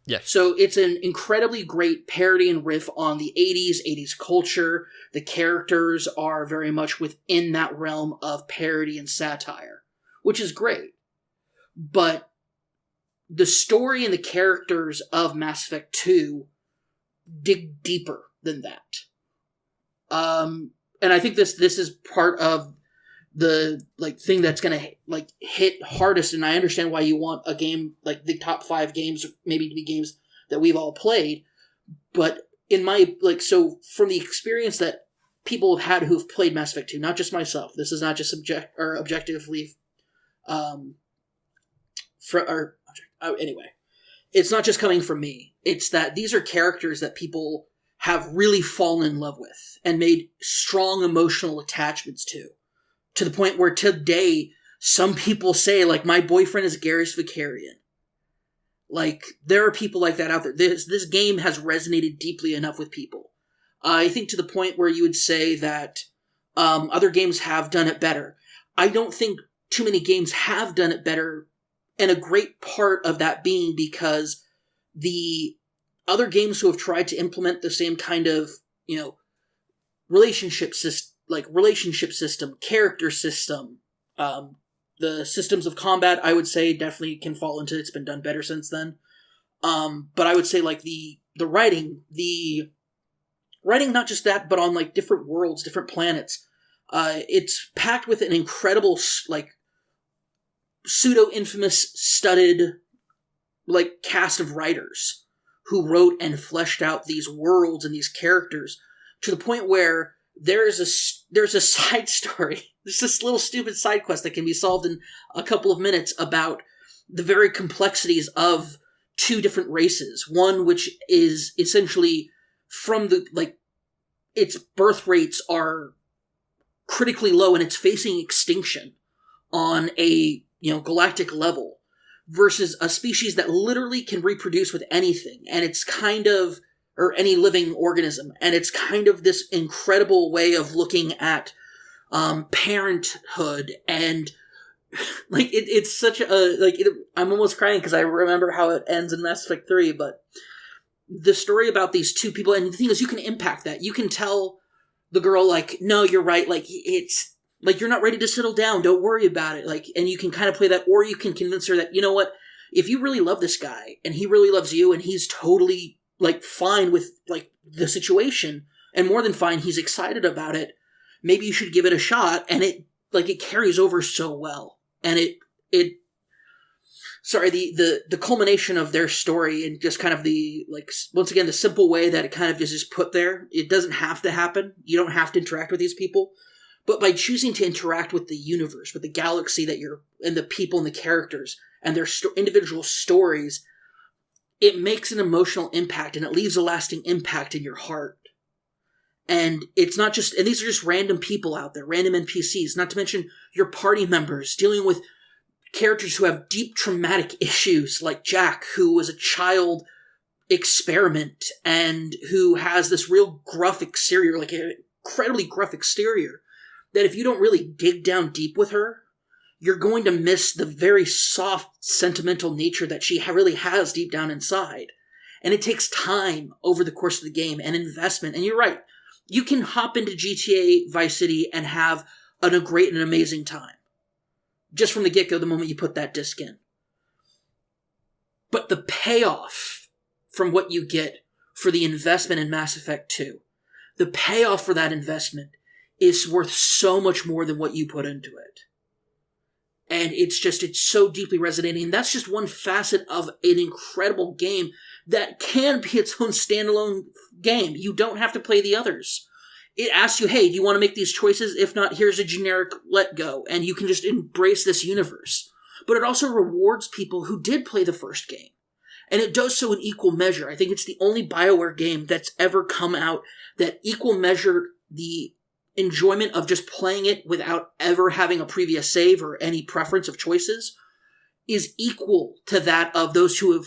Yes. So it's an incredibly great parody and riff on the 80s culture. The characters are very much within that realm of parody and satire, which is great. But the story and the characters of Mass Effect 2 dig deeper than that. And I think this is part of the like thing that's gonna like hit hardest, and I understand why you want a game like the top 5 games maybe to be games that we've all played, but in my like so from the experience that people have had who've played Mass Effect 2, not just myself, this is not just objectively anyway, it's not just coming from me, it's that these are characters that people have really fallen in love with and made strong emotional attachments to the point where today some people say, like, my boyfriend is Garrus Vakarian. Like, there are people like that out there. This game has resonated deeply enough with people. I think to the point where you would say that other games have done it better. I don't think too many games have done it better And a great part of that being because the other games who have tried to implement the same kind of, relationship system, character system, the systems of combat, I would say definitely can fall into it's been done better since then. But I would say like the writing not just that, but on like different worlds, different planets. It's packed with an incredible like pseudo-infamous studded like cast of writers who wrote and fleshed out these worlds and these characters to the point where there's a side story. There's this little stupid side quest that can be solved in a couple of minutes about the very complexities of two different races. One which is essentially from the like its birth rates are critically low and it's facing extinction on a galactic level, versus a species that literally can reproduce with anything, and it's kind of, or any living organism, and it's kind of this incredible way of looking at parenthood, and like it's such a I'm almost crying because I remember how it ends in Mass Effect 3, but the story about these two people, and the thing is, you can impact that. You can tell the girl, like, no, you're right, like, it's like, you're not ready to settle down, don't worry about it, like, and you can kind of play that, or you can convince her that, you know what, if you really love this guy, and he really loves you, and he's totally, like, fine with, like, the situation, and more than fine, he's excited about it, maybe you should give it a shot, and it carries over so well, and the culmination of their story, and just kind of the, like, once again, the simple way that it kind of just is put there, it doesn't have to happen, you don't have to interact with these people, but by choosing to interact with the universe, with the galaxy that you're, and the people and the characters, and their individual stories, it makes an emotional impact, and it leaves a lasting impact in your heart. And it's not just, and these are just random people out there, random NPCs, not to mention your party members, dealing with characters who have deep traumatic issues, like Jack, who was a child experiment, and who has this real gruff exterior, like an incredibly gruff exterior, that if you don't really dig down deep with her, you're going to miss the very soft, sentimental nature that she really has deep down inside. And it takes time over the course of the game and investment. And you're right, you can hop into GTA Vice City and have a great and amazing time. Just from the get-go, the moment you put that disc in. But the payoff from what you get for the investment in Mass Effect 2, the payoff for that investment is worth so much more than what you put into it. And it's so deeply resonating. And that's just one facet of an incredible game that can be its own standalone game. You don't have to play the others. It asks you, hey, do you want to make these choices? If not, here's a generic let go. And you can just embrace this universe. But it also rewards people who did play the first game. And it does so in equal measure. I think it's the only BioWare game that's ever come out that equal measured the enjoyment of just playing it without ever having a previous save or any preference of choices is equal to that of those who have,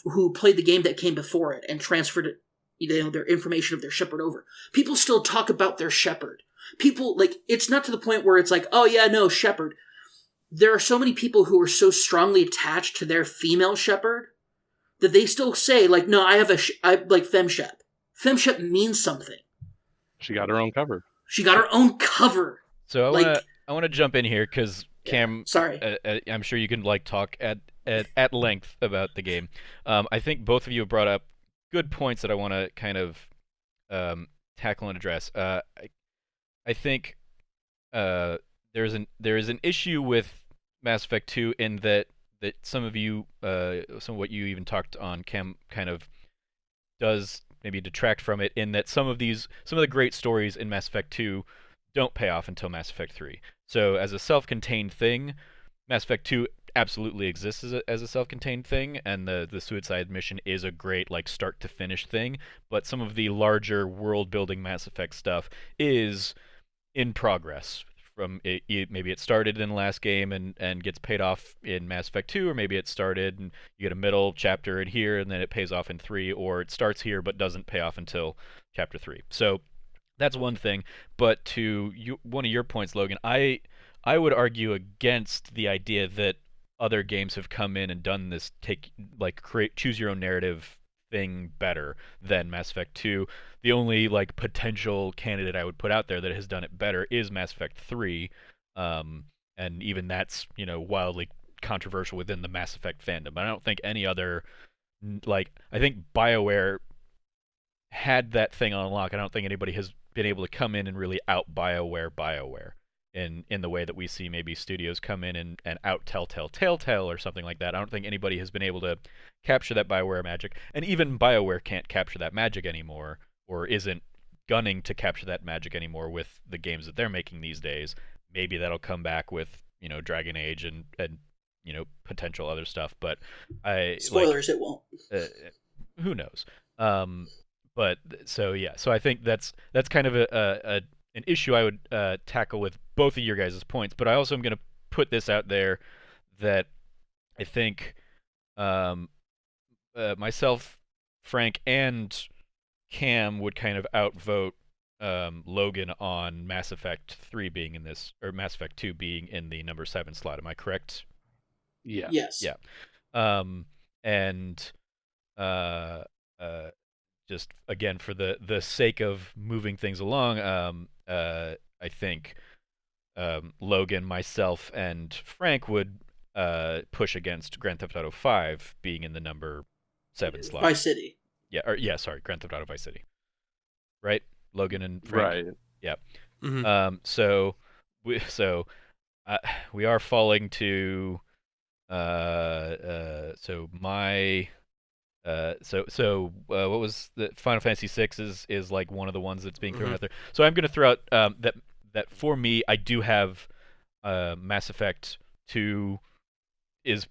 who played the game that came before it and transferred it, their information of their Shepard over. People still talk about their Shepard. People, it's not to the point where it's like, oh yeah, no, Shepard. There are so many people who are so strongly attached to their female Shepard that they still say, no, I have I like FemShep. FemShep means something. She got her own cover. She got her own cover. So I want to jump in here because Cam, sorry, I'm sure you can talk at length about the game. I think both of you have brought up good points that I want to kind of tackle and address. I think there is an issue with Mass Effect 2 in that some of what you even talked on, Cam, kind of does maybe detract from it, in that some of the great stories in Mass Effect 2 don't pay off until Mass Effect 3. So as a self-contained thing, Mass Effect 2 absolutely exists as a self-contained thing, and the suicide mission is a great start to finish thing, but some of the larger world-building Mass Effect stuff is in progress. From maybe it started in the last game and gets paid off in Mass Effect 2, or maybe it started and you get a middle chapter in here and then it pays off in 3, or it starts here but doesn't pay off until chapter 3. So that's one thing. But to one of your points, Logan, I would argue against the idea that other games have come in and done this create choose your own narrative thing better than Mass Effect 2. The only like potential candidate I would put out there that has done it better is Mass Effect 3. And even that's, wildly controversial within the Mass Effect fandom. But I don't think any other I think BioWare had that thing on lock. I don't think anybody has been able to come in and really out BioWare in the way that we see maybe studios come in and out Telltale or something like that. I don't think anybody has been able to capture that BioWare magic, and even BioWare can't capture that magic anymore, or isn't gunning to capture that magic anymore with the games that they're making these days. Maybe that'll come back with Dragon Age and potential other stuff, but spoilers, it won't. Who knows? But so I think that's kind of an issue I would tackle with both of your guys' points. But I also am going to put this out there that I think myself, Frank, and Cam would kind of outvote Logan on Mass Effect 3 being in this, or Mass Effect 2 being in the number 7 slot. Am I correct? Yeah. Yes. Yeah. And just again for the sake of moving things along, I think Logan, myself, and Frank would push against Grand Theft Auto 5 being in the number 7 slot. Vice City. Sorry, Grand Theft Auto Vice City. Right, Logan and Frank. Right. Yeah. Mm-hmm. So we are falling to what was the Final Fantasy VI is like one of the ones that's being thrown out there. So I'm going to throw out that for me, I do have Mass Effect 2 is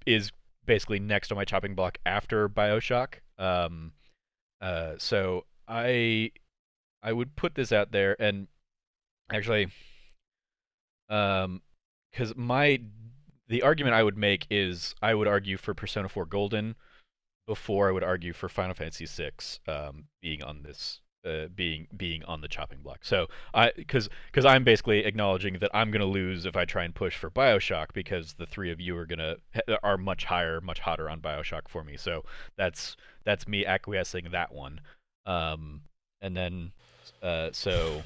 basically next on my chopping block after BioShock. So I would put this out there, and actually, because the argument I would make is I would argue for Persona 4 Golden before I would argue for Final Fantasy VI being on this being on the chopping block. So because I'm basically acknowledging that I'm gonna lose if I try and push for BioShock, because the three of you are much higher, much hotter on BioShock for me. So that's me acquiescing that one. And then so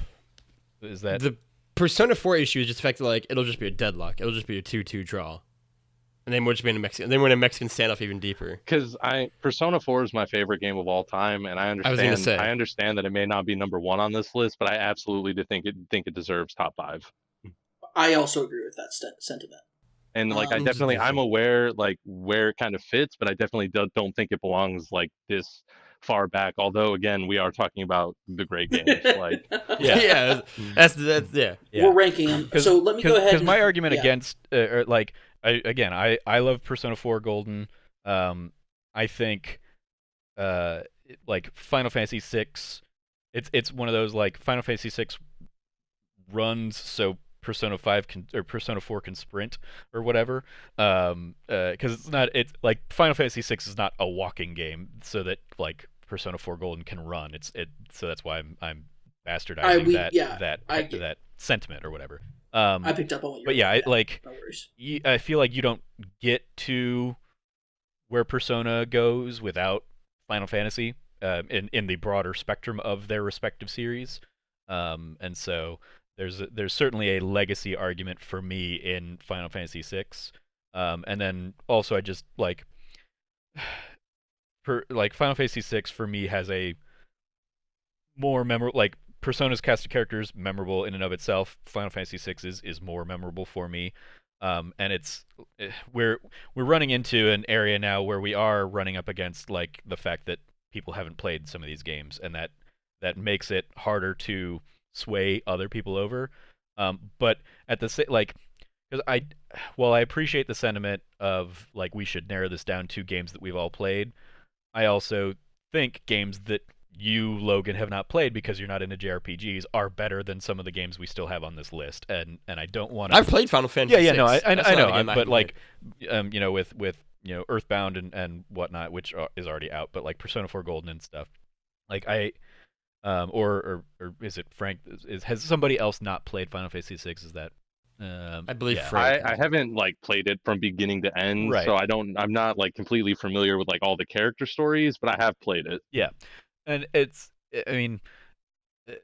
is that the Persona 4 issue is just the fact that like it'll just be a deadlock. It'll just be a 2-2 draw. And then we're just being a Mexican. Then we're in a Mexican standoff even deeper. Because Persona 4 is my favorite game of all time, and I understand that it may not be number 1 on this list, but I absolutely think it deserves top 5. I also agree with that sentiment. And like I'm aware like where it kind of fits, but I definitely don't think it belongs like this far back. Although again, we are talking about the great games. Like that's We're ranking them. So let me go ahead. Because my argument against I love Persona 4 Golden. I think like Final Fantasy 6, it's one of those like Final Fantasy 6 runs so Persona 5 or Persona 4 can sprint or whatever. Because it's like Final Fantasy 6 is not a walking game, so that like Persona 4 Golden can run. So that's why I'm bastardizing that sentiment or whatever. I picked up on what you were saying. I feel like you don't get to where Persona goes without Final Fantasy in the broader spectrum of their respective series. And so there's certainly a legacy argument for me in Final Fantasy VI. And then also I just like Final Fantasy VI for me has a more memorable, like Persona's cast of characters memorable in and of itself. Final Fantasy VI is more memorable for me. And we're running into an area now where we are running up against like the fact that people haven't played some of these games, and that makes it harder to sway other people over. But at the same, like, because while I appreciate the sentiment of like we should narrow this down to games that we've all played, I also think games that you, Logan, have not played because you're not into JRPGs are better than some of the games we still have on this list, and I don't want to. I've played Final Fantasy. Yeah, no, I know, but like, with Earthbound and whatnot, which is already out, but like Persona 4 Golden and stuff, like or is it Frank? Has somebody else not played Final Fantasy VI? Is that? I believe yeah. Frank. I haven't like played it from beginning to end, Right. so I'm not like completely familiar with like all the character stories, but I have played it. Yeah, and it's I mean,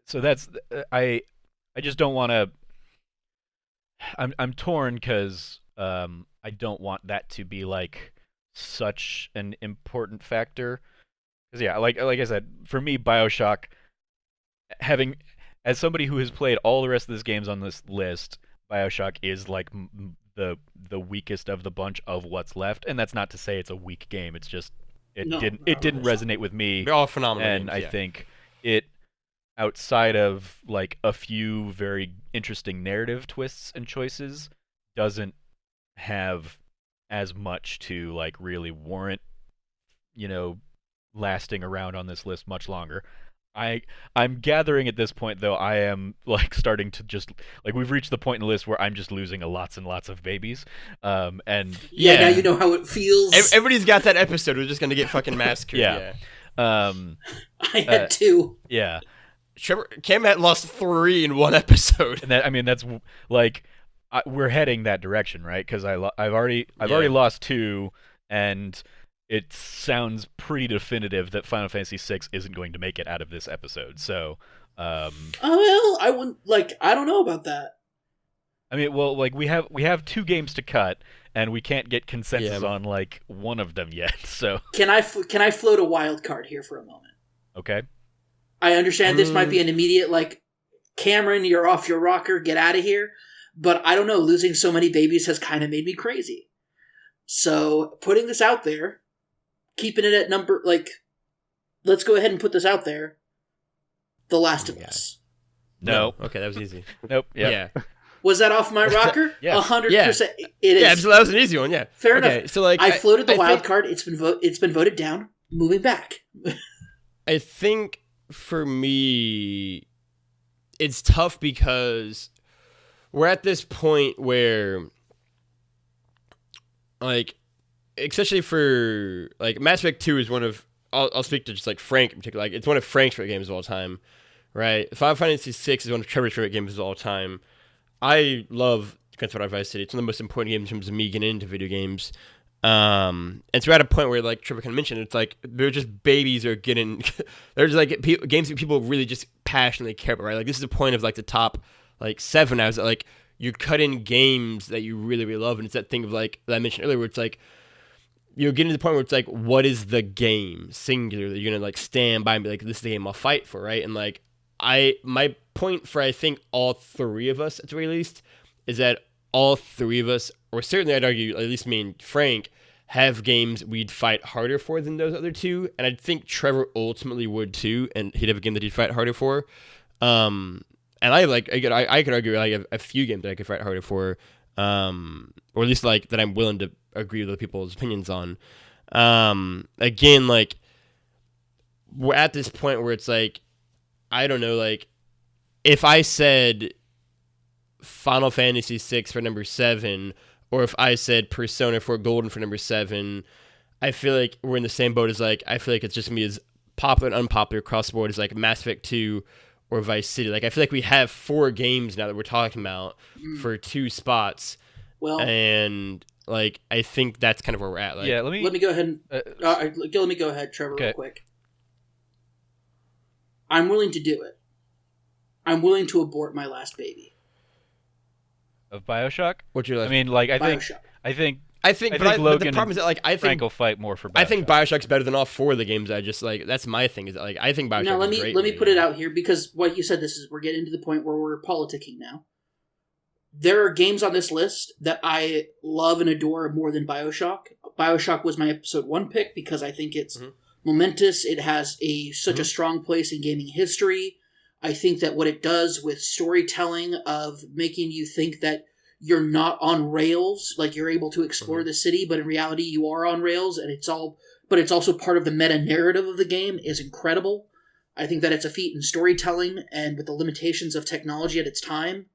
so that's I just don't want to. I'm torn because I don't want that to be like such an important factor. Because yeah, like I said, for me, Bioshock, having as somebody who has played all the rest of these games on this list, Bioshock is like the weakest of the bunch of what's left, and that's not to say it's a weak game. It's just it No, didn't not really. resonate with me, They're all phenomenal and games, I yeah. think it outside of like a few very interesting narrative twists and choices doesn't have as much to like really warrant, you know, lasting around on this list much longer. I'm gathering at this point though I am like starting to just like we've reached the point in the list where I'm just losing lots and lots of babies. And Yeah, now Yeah. you know how it feels. Everybody's got that episode. We're just gonna get fucking massacred. Yeah. um I had two. yeah. Trevor Cam had lost 3 in one episode. And that I mean that's like we're heading that direction, right? Because I've already lost 2, and it sounds pretty definitive that Final Fantasy VI isn't going to make it out of this episode. So, Oh well, I wouldn't like. I don't know about that. I mean, well, like we have 2 games to cut, and we can't get consensus Yeah. on like one of them yet. So, Can I float a wild card here for a moment? okay, I understand this might be an immediate like, Cameron, you're off your rocker, get out of here. But I don't know, losing so many babies has kind of made me crazy. So putting this out there, keeping it at number like, let's go ahead and put this out there. The Last of Yeah. Us. no, Okay, that was easy. nope, yep. Yeah. Was that off my rocker? Yeah. 100%. It is. Yeah, that was an easy one. Yeah. Fair Okay, enough. so like I floated the I wild think- card. It's been voted down. Moving back. I think for me, it's tough because we're at this point where, like, especially for like Mass Effect 2 is one of I'll speak to just like Frank in particular. Like, it's one of Frank's favorite games of all time, right? Final Fantasy VI is one of Trevor's favorite games of all time. I love Grand Theft Auto Vice City. It's one of the most important games in terms of me getting into video games. And so we're at a point where, like Trevor kind of mentioned, it's like they're just babies are getting. There's like games that people really just passionately care about, right? Like this is the point of like the top like 7. I was like you cut in games that you really really love, and it's that thing of like that I mentioned earlier, where it's like you're getting to the point where it's like, what is the game singular that you're gonna like stand by and be like, this is the game I'll fight for, right? And like my point for I think all 3 of us at the very least is that all 3 of us, or certainly I'd argue, at least me and Frank, have games we'd fight harder for than those other 2, and I think Trevor ultimately would too, and he'd have a game that he'd fight harder for. And I could argue I have a few games that I could fight harder for, or at least like that I'm willing to agree with other people's opinions on. Again, like we're at this point where it's like, I don't know, like if I said Final Fantasy VI for number 7, or if I said Persona 4 Golden for number 7, I feel like we're in the same boat as like, I feel like it's just gonna be as popular and unpopular across the board as like Mass Effect 2 or Vice City. Like I feel like we have 4 games now that we're talking about for 2 spots, Well, and like I think that's kind of where we're at. Like, yeah. let me go ahead and let me go ahead, Trevor, Okay. real quick. I'm willing to do it. I'm willing to abort my last baby. Of Bioshock. what's your I last? mean, like Bioshock. I think I think but but the Logan problem is that like I think Frank will fight more for Bioshock. I think Bioshock's better than all 4 of the games. I just like that's my thing. Is that, like I think Bioshock. Now is great. let me put it out here, because what you said, this is we're getting to the point where we're politicking now. There are games on this list that I love and adore more than Bioshock. Bioshock was my episode 1 pick because I think it's momentous. It has such a strong place in gaming history. I think that what it does with storytelling of making you think that you're not on rails, like you're able to explore the city, but in reality you are on rails, and it's also part of the meta narrative of the game, is incredible. I think that it's a feat in storytelling, and with the limitations of technology at its time,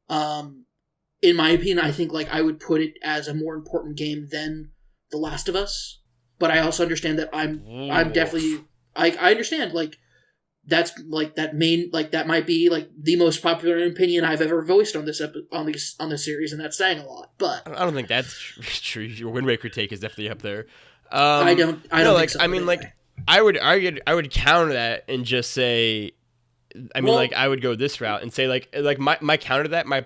in my opinion, I think like I would put it as a more important game than The Last of Us. But I also understand that I'm definitely I understand like that's like that main like that might be like the most popular opinion I've ever voiced on this on this series, and that's saying a lot. But I don't think that's true. Your Wind Waker take is definitely up there. I don't think so, I mean, anyway. like, I would counter that and just say, I mean, Well- like, I would go this route and say, like my counter to that, my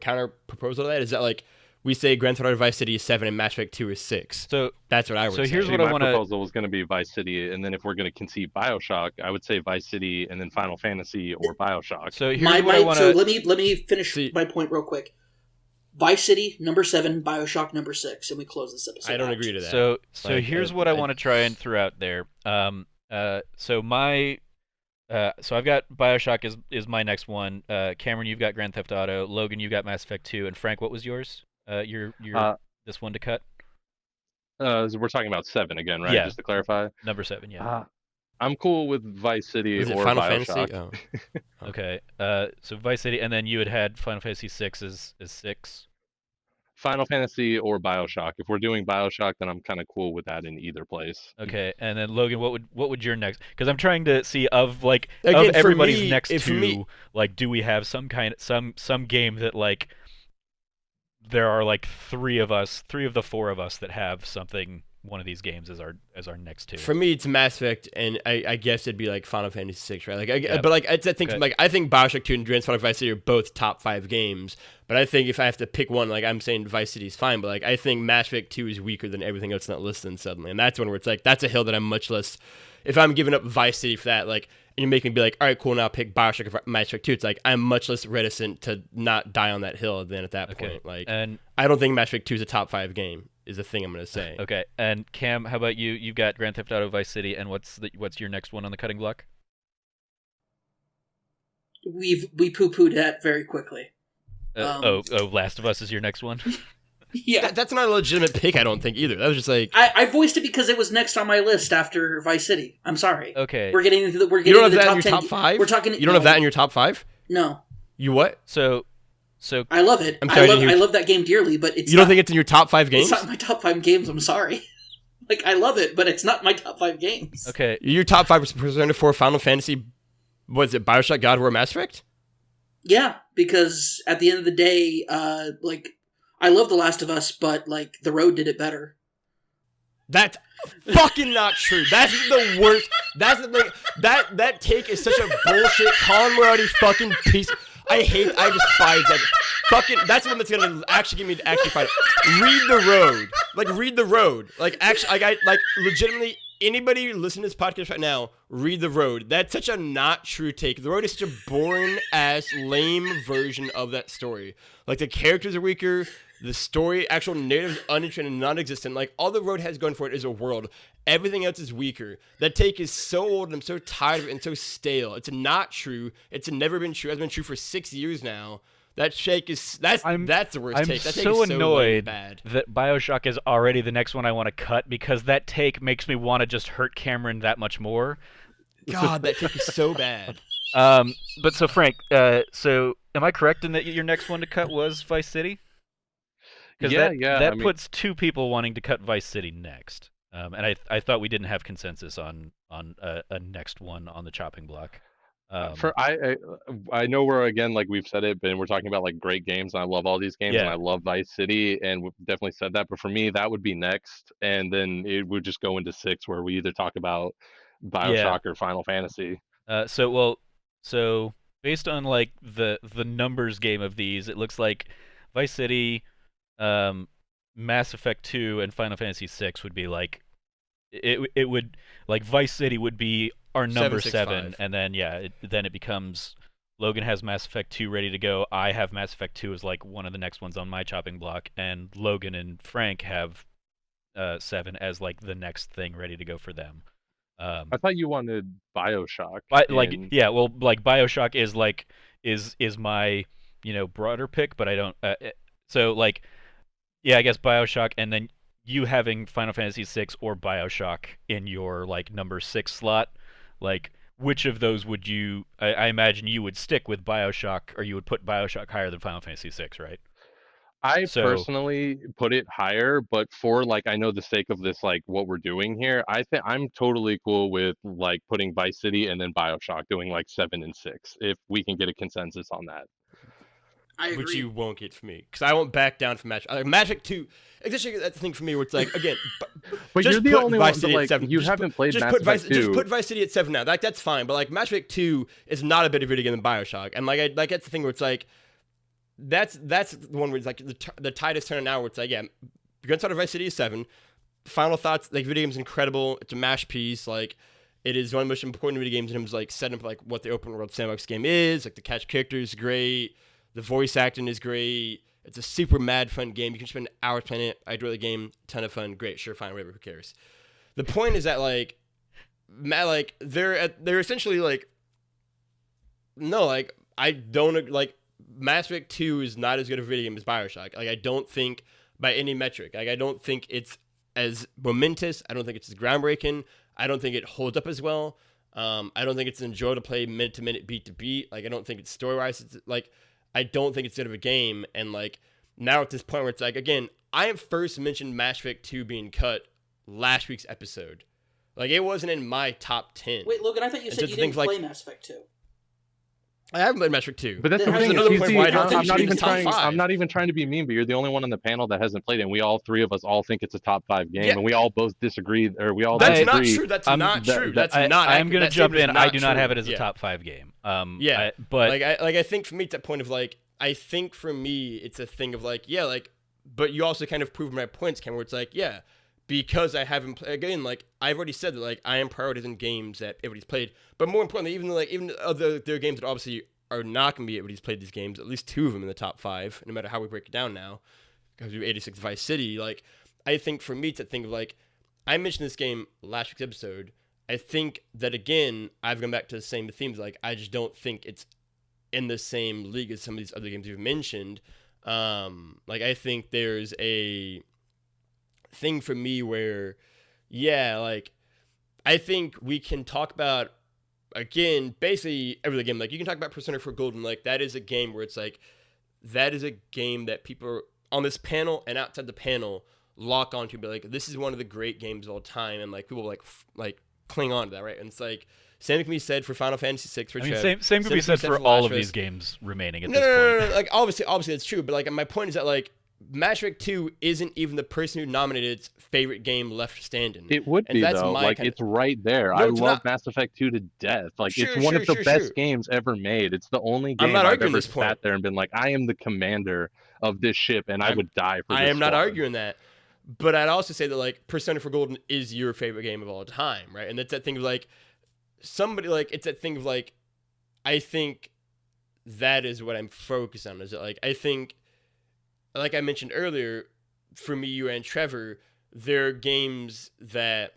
counter proposal to that is that, like, we say Grand Theft Auto Vice City is 7 and Mass Effect 2 is 6. So That's what I would So say. here's See, what I my wanna- proposal was going to be Vice City, and then if we're going to concede Bioshock, I would say Vice City and then Final Fantasy or Bioshock. so here's what I want So to. let me finish See- my point real quick. Vice City number 7, Bioshock number 6, and we close this episode. I don't out. agree to that. So Like, here's I- what I I- want to try and throw out there. So I've got Bioshock is my next one. Cameron, you've got Grand Theft Auto. Logan, you got Mass Effect 2. And Frank, what was yours? Your this one to cut? So we're talking about 7 again, right? Yeah. Just to clarify. Number 7, yeah. I'm cool with Vice City Was it or Final Bioshock. Fantasy? Oh. Okay. So Vice City, and then you had Final Fantasy 6 is 6. Final Fantasy or Bioshock. If we're doing Bioshock, then I'm kind of cool with that in either place. Okay. And then Logan, what would your next? Because I'm trying to see of like Again, of for everybody's me- next if for two. me- Like, do we have some game that like there are like three of the four of us that have one of these games as our next two. For me, it's Mass Effect, and I guess it'd be like Final Fantasy 6, right? Like, Yeah. but like I think Okay. like I think Bioshock 2 and Grand Theft Auto Vice City are both top 5 games. But I think if I have to pick one, like I'm saying Vice City is fine, but like I think Mass Effect 2 is weaker than everything else not listed suddenly, and that's one where it's like that's a hill that I'm much less. If I'm giving up Vice City for that, like, and you make me be like, all right, cool, now I'll pick Bioshock or Mass Effect 2. It's like I'm much less reticent to not die on that hill than at that Okay. point. Like, And I don't think Mass Effect 2 is a top 5 game. Is the thing I'm gonna say. okay. And Cam, how about you? You've got Grand Theft Auto Vice City, and what's your next one on the cutting block? We poo-pooed that very quickly. Last of Us is your next one. Yeah, That's not a legitimate pick, I don't think either. That was just like I voiced it because it was next on my list after Vice City. I'm sorry. Okay. We're getting into the you don't have the that top in your 10. top 5. We're talking. You don't have that in your top 5. No, You what? So I love it. I'm sorry, I didn't hear I you. love that game dearly, but it's You don't not, think it's in your top 5 games? it's not my top 5 games. I'm sorry. Like, I love it, but it's not my top 5 games. okay. Your top 5 was presented for Final Fantasy. Was it Bioshock, God of War, Mass Effect? Yeah, because at the end of the day, like, I love The Last of Us, but like The Road did it better. That's fucking not true. That's the worst. That's the thing. That take is such a bullshit. Colin Moriarty fucking piece. I despise that. Fucking, that's the one that's gonna actually get me to actually fight it. Read the Road. Like, read the Road. Like, actually, like, legitimately, anybody listening to this podcast right now, read the Road. That's such a not true take. The Road is such a boring ass, lame version of that story. Like, the characters are weaker. The story, actual narrative is uninteresting and non-existent. Like, all the Road has going for it is a world. Everything else is weaker. That take is so old and I'm so tired of it and so stale. It's not true. It's never been true. It's been true for 6 years now. That shake is that's the worst I'm take. That take so is annoyed bad. that Bioshock is already the next one I want to cut because that take makes me want to just hurt Cameron that much more. God, that take is so bad. But so Frank, so am I correct in that your next one to cut was Vice City? Because that I mean, puts two people wanting to cut Vice City next. And I thought we didn't have consensus on a next one on the chopping block. I know we're again like we've said it, but we're talking about like great games, and I love all these games, and Yeah. I love Vice City, and we've definitely said that. But for me, that would be next, and then it would just go into 6, where we either talk about Bioshock or Final Fantasy. So based on like the numbers game of these, it looks like Vice City, Mass Effect 2, and Final Fantasy 6 would be like it would like Vice City would be our number 7, 6, 7, 5. and then then it becomes Logan has Mass Effect 2 ready to go. I have Mass Effect 2 as like one of the next ones on my chopping block, and Logan and Frank have 7 as like the next thing ready to go for them. I thought you wanted Bioshock. But like in- like Bioshock is like is my broader pick, but I don't. So like I guess Bioshock, and then you having Final Fantasy 6 or Bioshock in your like number 6 slot, like which of those would you? I imagine you would stick with Bioshock, or you would put Bioshock higher than Final Fantasy 6, right? I So personally put it higher, but for like I know the sake of this, like what we're doing here, I think I'm totally cool with like putting Vice City and then BioShock doing like 7 and 6 if we can get a consensus on that. I Which agree. you won't get from me, because I won't back down from Magic. Magic 2, essentially that's the thing for me where it's like, again, But just you're the put only Vice one, City but at like 7. you Just haven't played just Mass put Effect 2. Just put Vice City at 7 now. That's fine. But like Mass Effect 2 is not a better video game than BioShock, and like that's the thing where it's like, that's the one where it's like the tide is turning now where it's like, yeah, Grand Theft Auto Vice City is 7. Final thoughts, like video game's incredible. It's a masterpiece. Like it is one of the most important video games in terms of like setting up like what the open world sandbox game is. Like the catch characters is great. The voice acting is great. It's a super mad fun game. You can spend hours playing it. I enjoy the game. Ton of fun. Great. Sure, fine, whatever. Who cares? The point is that like they're essentially like, no, like I don't like Mass Effect 2 is not as good of a video game as BioShock. Like I don't think by any metric. Like I don't think it's as momentous. I don't think it's as groundbreaking. I don't think it holds up as well. I don't think it's enjoyable to play minute to minute, beat to beat. Like I don't think it's story wise. It's like I don't think it's good of a game. And like now at this point where it's like, again, I have first mentioned Mass Effect 2 being cut last week's episode. Like it wasn't in my top 10. Wait, Logan, I thought you And said just you didn't things like- play Mass Effect 2. I haven't played Mass Effect 2. But that's Then the how thing. do you- is, another point see, why I don't I'm think not it's even top trying. 5. I'm not even trying to be mean, but you're the only one on the panel that hasn't played it. And we all three of us all think it's a top 5 game, Yeah. and we all both disagree, or we all That's both not agree. true. That's I'm- not true. That's not. I'm accurate. going to That jump statement in. is I not do not true. have it as a Yeah. top 5 game. Yeah. But like I think for me, it's that point of like, I think for me, it's a thing of like, yeah, like, but you also kind of prove my points, Ken, where it's like, yeah, because I haven't played, again, like, I've already said that, like, I am prioritizing games that everybody's played, but more importantly, even other there are games that obviously are not going to be everybody's played these games, at least 2 of them in the top 5, no matter how we break it down now, because we do 86 Vice City, like, I think for me, it's that thing of like, I mentioned this game last week's episode, I think that, again, I've gone back to the same themes, like, I just don't think it's in the same league as some of these other games you've mentioned. Like I think there's a thing for me where, yeah, like I think we can talk about, again, basically every game. Like you can talk about Persona 4 Golden. Like that is a game where it's like that is a game that people on this panel and outside the panel lock onto, be like, this is one of the great games of all time, and like people like cling on to that, right? And it's like same can be said for Final Fantasy VI for I mean, Trev. same could be said for Last all of of Us. these games remaining at No, this point. no. Like obviously that's true. But like my point is that like Mass Effect 2 isn't even the person who nominated its favorite game left standing. It would And be that's though. my Like kind of- it's right there. No, I it's love not. Mass Effect 2 to death. Like Sure, it's one of the sure. best games ever made. It's the only game I'm not I've arguing ever this point. sat there and been like, I am the commander of this ship, and I I'm- would die for. I this am not squad. arguing that. But I'd also say that like Persona 4 Golden is your favorite game of all time, right? And that's that thing of like somebody like it's that thing of like I think that is what I'm focused on. Is that like I think like I mentioned earlier, for me, you and Trevor, there are games that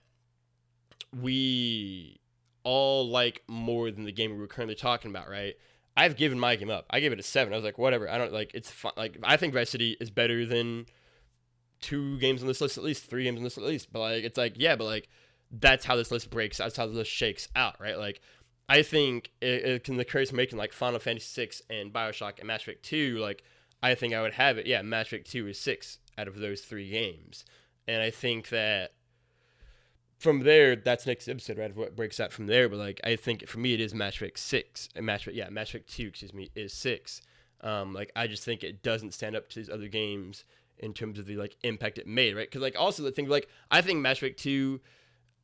we all like more than the game we were currently talking about, right? I've given my game up. I gave it a 7. I was like, whatever. I don't like it's fun. Like I think Vice City is better than 2 games on this list, at least 3 games on this list, at least. But like it's like, yeah, but like that's how this list breaks. That's how the list shakes out, right? Like I think it can the case making like Final Fantasy 6 and BioShock and Mass Effect 2, like I think I would have it. Yeah, Mass Effect 2 is 6 out of those 3 games. And I think that from there, that's next episode, right? Of what breaks out from there. But like, I think for me, it is Mass Effect 6 and Mass Effect 2, excuse me, is 6. Like, I just think it doesn't stand up to these other games in terms of the like impact it made, right? Because like also the thing like I think Mass Effect 2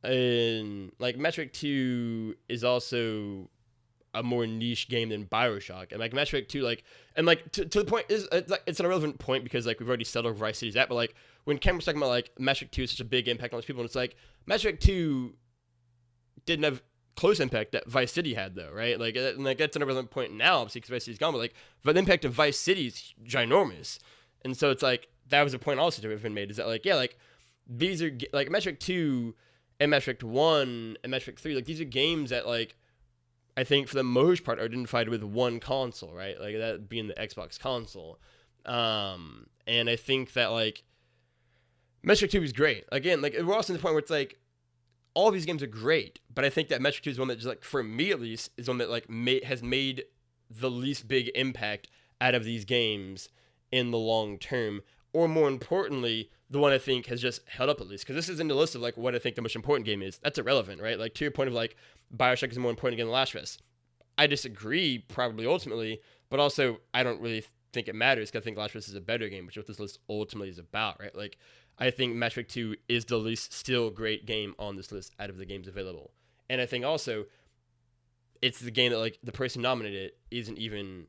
and like Mass Effect 2 is also a more niche game than BioShock, and like Mass Effect 2, like and like to the point is it's an irrelevant point because like we've already settled where Vice City's at, but like when Cameron's talking about like Mass Effect 2 is such a big impact on those people, and it's like Mass Effect 2 didn't have close impact that Vice City had though, right? Like and like that's an irrelevant point now, obviously because Vice City's gone, but the impact of Vice City is ginormous, and so it's like that was a point also to have been made is that like yeah like these are like Mass Effect 2 and Mass Effect 1 and Mass Effect 3, like these are games that like I think for the most part are identified with one console, right? Like that being the Xbox console. And I think that like Mass Effect 2 is great. Again, like we're also in the point where it's like all these games are great, but I think that Mass Effect 2 is one that just like for me at least is one that like has made the least big impact out of these games in the long term, or more importantly, the one I think has just held up at least. Because this is in the list of like what I think the most important game is. That's irrelevant, right? Like to your point of like Bioshock is more important game than Last of Us. I disagree, probably ultimately, but also I don't really think it matters because I think Last of Us is a better game, which is what this list ultimately is about, right? Like I think Mass Effect 2 is the least still great game on this list out of the games available, and I think also it's the game that like the person nominated it isn't even.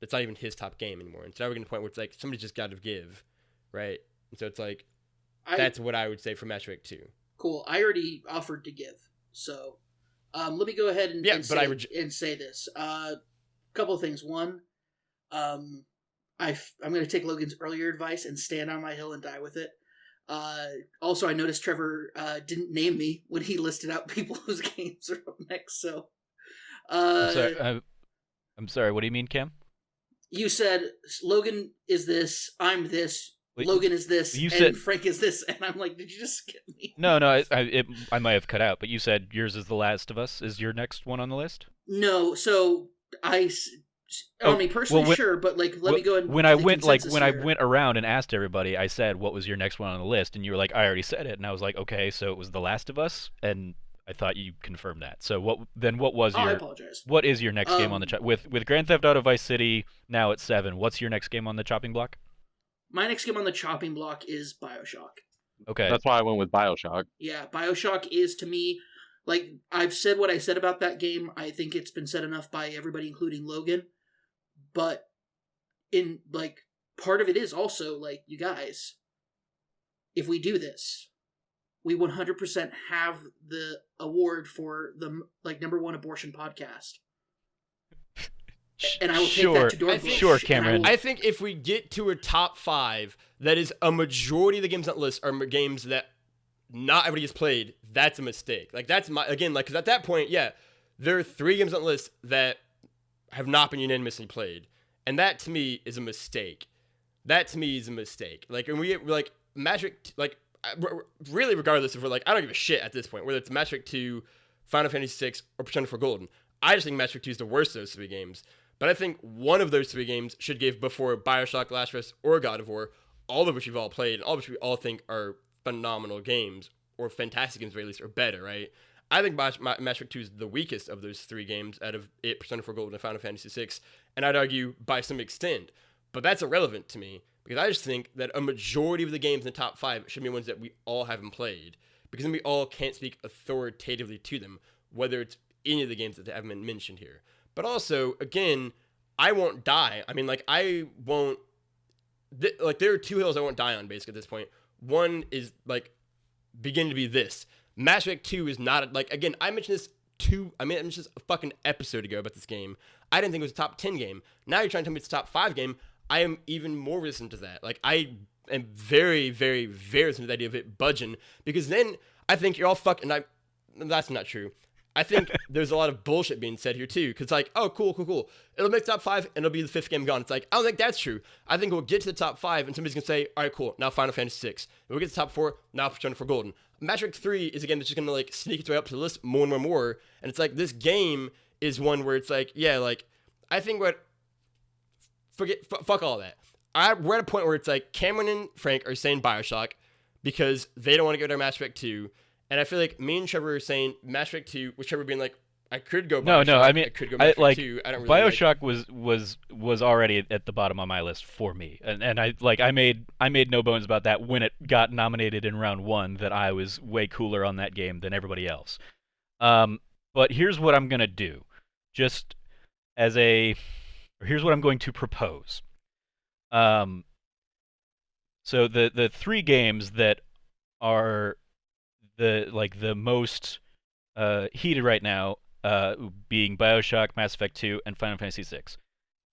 It's not even his top game anymore. And so now we're getting to the point where it's like somebody just got to give, right? And so it's like that's what I would say for Mass Effect 2. Cool. I already offered to give, so let me go ahead and say this. Couple of things. One, I'm going to take Logan's earlier advice and stand on my hill and die with it. Also, I noticed Trevor didn't name me when he listed out people whose games are up next. So, I'm sorry. What do you mean, Cam? You said Logan is this, I'm this, Wait, Logan is this, you and said, Frank is this, and I'm like, did you just skip me? No, I might have cut out, but you said yours is The Last of Us. Is your next one on the list? No, so personally, sure, but like, let me go and when I went around and asked everybody, I said, "What was your next one on the list?" And you were like, "I already said it," and I was like, "Okay, so it was The Last of Us," and I thought you confirmed that. So what was your? I apologize. What is your next game on the with Grand Theft Auto Vice City now at 7? What's your next game on the chopping block? My next game on the chopping block is BioShock. Okay, that's why I went with BioShock. Yeah, BioShock is to me, like I've said what I said about that game. I think it's been said enough by everybody, including Logan. But in like part of it is also like, you guys, if we do this, we 100% have the award for the like #1 abortion podcast. And I will take that to Dornbush. Sure, Cameron. I think if we get to a top 5, that is a majority of the games on the list are games that not everybody has played. That's a mistake. Like that's because at that point, yeah, there are 3 games on the list that have not been unanimously played, and that to me is a mistake. Like, and we like Magic, like really, regardless if we're like, I don't give a shit at this point whether it's Mass Effect 2, Final Fantasy 6, or Persona 4 Golden. I just think Mass Effect 2 is the worst of those 3 games. But I think one of those 3 games should give before BioShock, Last of Us, or God of War, all of which we've all played, and all of which we all think are phenomenal games, or fantastic games, at least, or better, right? I think Mass Effect 2 is the weakest of those 3 games out of it, Persona 4 Golden, and Final Fantasy 6, and I'd argue by some extent. But that's irrelevant to me, because I just think that a majority of the games in the top 5 should be ones that we all haven't played, because then we all can't speak authoritatively to them, whether it's any of the games that haven't been mentioned here. But also, again, I won't die. I mean, like, I won't... there are 2 hills I won't die on, basically, at this point. One is, like, beginning to be this. Mass Effect 2 is not... like, again, I mentioned this a fucking episode ago about this game. I didn't think it was a top 10 game. Now you're trying to tell me it's a top 5 game. I am even more resistant to that. Like, I am very, very, very resistant to the idea of it budging, because then I think you're all fucking... That's not true. I think there's a lot of bullshit being said here too, because like, oh, cool. It'll make top 5 and it'll be the 5th game gone. It's like, I don't think that's true. I think we'll get to the top 5 and somebody's gonna say, all right, cool, now Final Fantasy 6. We'll get to the top 4, now Persona 4 Golden. Mass Effect 3 is a game that's just gonna like sneak its way up to the list more and more. And it's like, this game is one where it's like, yeah, like, I think fuck all that. We're at a point where it's like Cameron and Frank are saying BioShock because they don't want to go to Mass Effect 2. And I feel like me and Trevor are saying Mass Effect 2, with Trevor being like, I could go BioShock. No, I mean, I could go Mass Effect 2. I don't really BioShock was already at the bottom of my list for me. And I made no bones about that when it got nominated in round 1, that I was way cooler on that game than everybody else. But here's what I'm going to do. Here's what I'm going to propose. So the 3 games that are the most heated right now, being BioShock, Mass Effect 2, and Final Fantasy 6.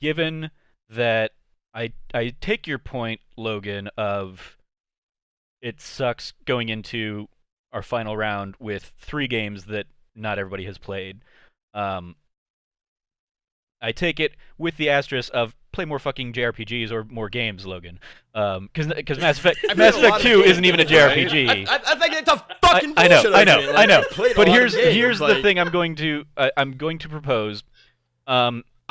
Given that I take your point, Logan, of it sucks going into our final round with 3 games that not everybody has played. I take it with the asterisk of play more fucking JRPGs or more games, Logan. Because Mass Effect 2 isn't even a JRPG. I think it's a fucking I know. But But here's the thing I'm going to propose.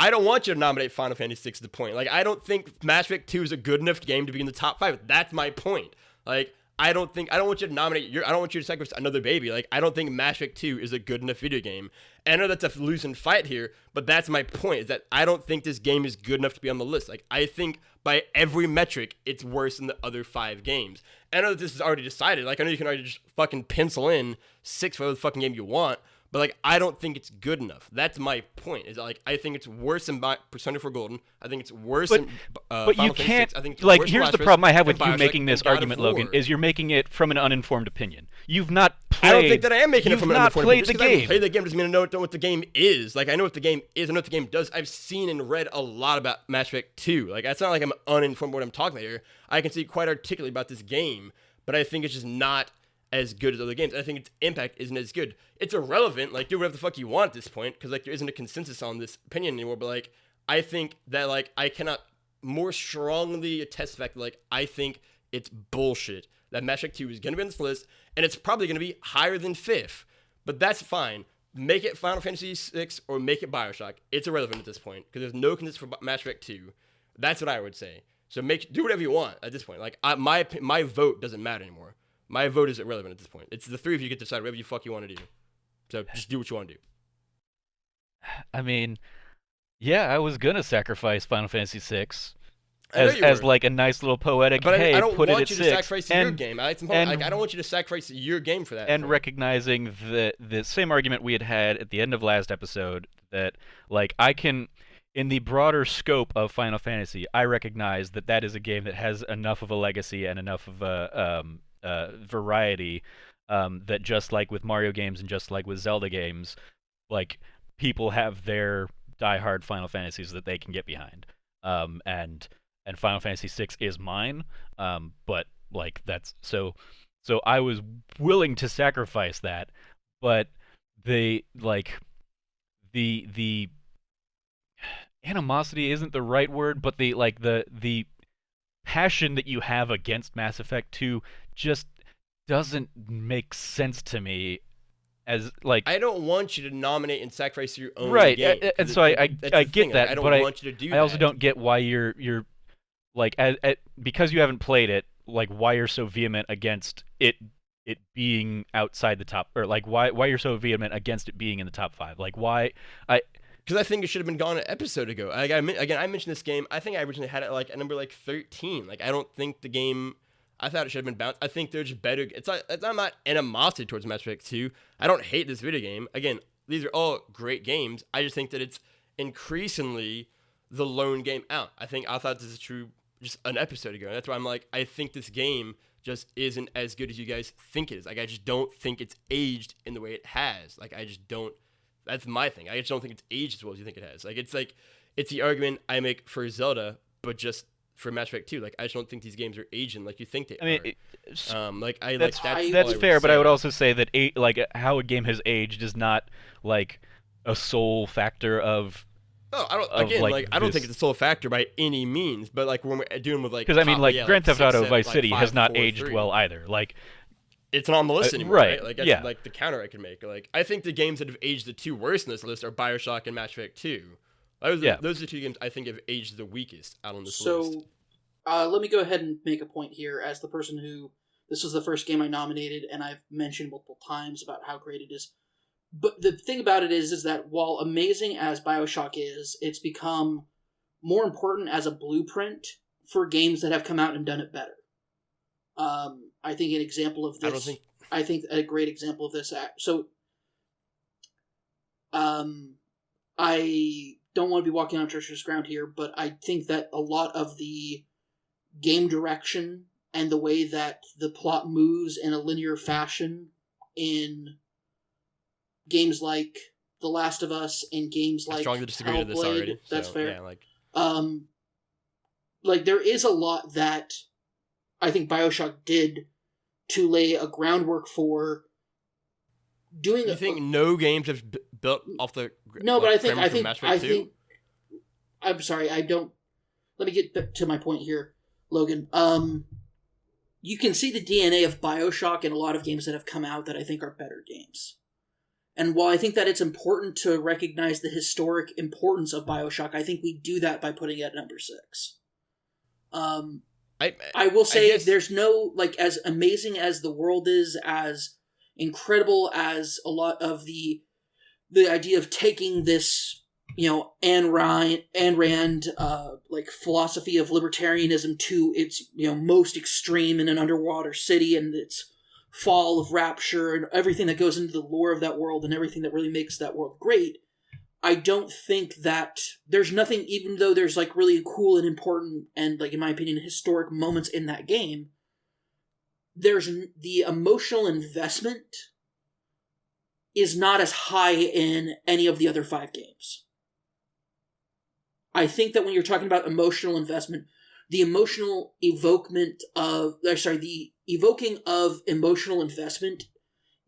I don't want you to nominate Final Fantasy 6 at the point. Like, I don't think Mass Effect 2 is a good enough game to be in the top 5. That's my point. Like, I don't want you to nominate I don't want you to sacrifice another baby. Like, I don't think Mass Effect 2 is a good enough video game. And I know that's a losing fight here, but that's my point, is that I don't think this game is good enough to be on the list. Like, I think by every metric, it's worse than the other 5 games. I know that this is already decided. Like, I know you can already just fucking pencil in 6 for the fucking game you want, but, like, I don't think it's good enough. That's my point. Is like, I think it's worse than Persona 4 Golden. I think it's worse than but Final you Fantasy can't. 6. I think it's Like, worse than here's Last the of Us problem I have and with you Bioshock making this and God of argument, Logan, War. is you're making it from an uninformed opinion. You've not played. I don't think that I am making it you've from an not uninformed played opinion. the Just 'cause I haven't game. played the game doesn't mean I know what the game is. Like, I know what the game is. I know what the game does. I've seen and read a lot about Mass Effect 2. Like, it's not like I'm uninformed what I'm talking about here. I can speak quite articulately about this game, but I think it's just not as good as other games. I think its impact isn't as good. It's irrelevant. Like, do whatever the fuck you want at this point, because, like, there isn't a consensus on this opinion anymore. But, like, I think that, like, I cannot more strongly attest to the fact that, like, I think it's bullshit that Mass Effect 2 is going to be on this list, and it's probably going to be higher than 5th. But that's fine. Make it Final Fantasy 6 or make it Bioshock. It's irrelevant at this point, because there's no consensus for Mass Effect 2. That's what I would say. So do whatever you want at this point. Like, my vote doesn't matter anymore. My vote is irrelevant at this point. It's the 3 of you get to decide whatever you fuck you want to do. So just do what you want to do. I mean, yeah, I was gonna sacrifice Final Fantasy VI I know you as were. like a nice little poetic. But hey, I don't put it want at you to 6, sacrifice your game. Like, I don't want you to sacrifice your game for that. and for me. recognizing the same argument we had at the end of last episode, that like I can, in the broader scope of Final Fantasy, I recognize that is a game that has enough of a legacy and enough of a variety, that just like with Mario games and just like with Zelda games, like people have their diehard Final Fantasies that they can get behind, and Final Fantasy VI is mine, but like that's so I was willing to sacrifice that, but the animosity isn't the right word, but the passion that you have against Mass Effect 2 just doesn't make sense to me. As like, I don't want you to nominate and sacrifice your own right, game. and so I That's the get thing. that, Like, I don't but want you to do I also that. don't get why you're like, because you haven't played it, like why you're so vehement against it being outside the top, or like why you're so vehement against it being in the top 5. Like, why Because I think it should have been gone an episode ago. Like, I mentioned this game. I think I originally had it like at number like 13. Like, I don't think the game. I thought it should have been bounced. I think there's better. I'm not animosity towards Mass Effect 2. I don't hate this video game. Again, these are all great games. I just think that it's increasingly the lone game out. I thought this is true just an episode ago. And that's why I'm like, I think this game just isn't as good as you guys think it is. Like, I just don't think it's aged in the way it has. Like, I just don't. That's my thing. I just don't think it's aged as well as you think it has. Like, it's the argument I make for Zelda, but just for Mass Effect 2. Like, I just don't think these games are aging like you think they I mean, are. that's fair, but I would also say that how a game has aged is not like a sole factor of. No, I don't. of, Again, like, like I don't this- think it's a sole factor by any means. But like when we're doing with like, Because I mean, top- like yeah, Grand Theft 6, Auto 7, Vice like, City 5, has not 4, aged 3. well either. Like, It's not on the list anymore, right, right? Like that's yeah. like the counter I could make. Like, I think the games that have aged the 2 worst in this list are BioShock and Mass Effect 2. Those are the 2 games I think have aged the weakest out on this list. So, let me go ahead and make a point here as the person who this was the first game I nominated, and I've mentioned multiple times about how great it is. But the thing about it is that while amazing as BioShock is, it's become more important as a blueprint for games that have come out and done it better. I think an example of this. I think a great example of this. So, I don't want to be walking on treacherous ground here, but I think that a lot of the game direction and the way that the plot moves in a linear fashion in games like The Last of Us and games I like strongly disagree with this Hellblade, already. that's so, fair. Yeah, Like there is a lot that I think BioShock did to lay a groundwork for doing. You think no games have built off the No, but I think framework of Mass Effect 2? I'm sorry, I don't. Let me get to my point here, Logan. You can see the DNA of BioShock in a lot of games that have come out that I think are better games. And while I think that it's important to recognize the historic importance of BioShock, I think we do that by putting it at number 6. I will say there's no, like, as amazing as the world is, as incredible as a lot of the idea of taking this, Ayn Rand, like, philosophy of libertarianism to its, most extreme in an underwater city and its fall of Rapture and everything that goes into the lore of that world and everything that really makes that world great. I don't think that there's nothing, even though there's, like, really cool and important and, like, in my opinion, historic moments in that game, there's the emotional investment is not as high in any of the other 5 games. I think that when you're talking about emotional investment, the evoking of emotional investment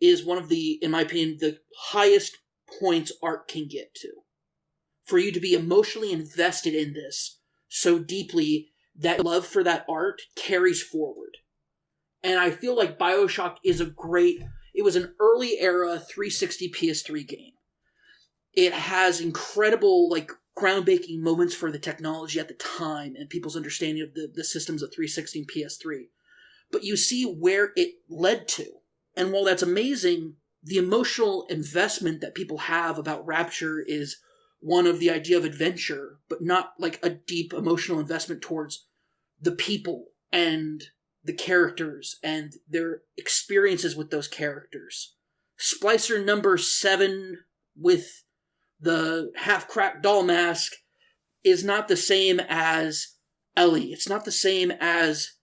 is one of the, in my opinion, the highest points art can get to. For you to be emotionally invested in this so deeply that love for that art carries forward. And I feel like BioShock is it was an early era 360 PS3 game. It has incredible, like, groundbreaking moments for the technology at the time and people's understanding of the systems of 360 and PS3. But you see where it led to. And while that's amazing, the emotional investment that people have about Rapture is one of the idea of adventure, but not like a deep emotional investment towards the people and the characters and their experiences with those characters. Splicer number 7 with the half-cracked doll mask is not the same as Ellie. It's not the same as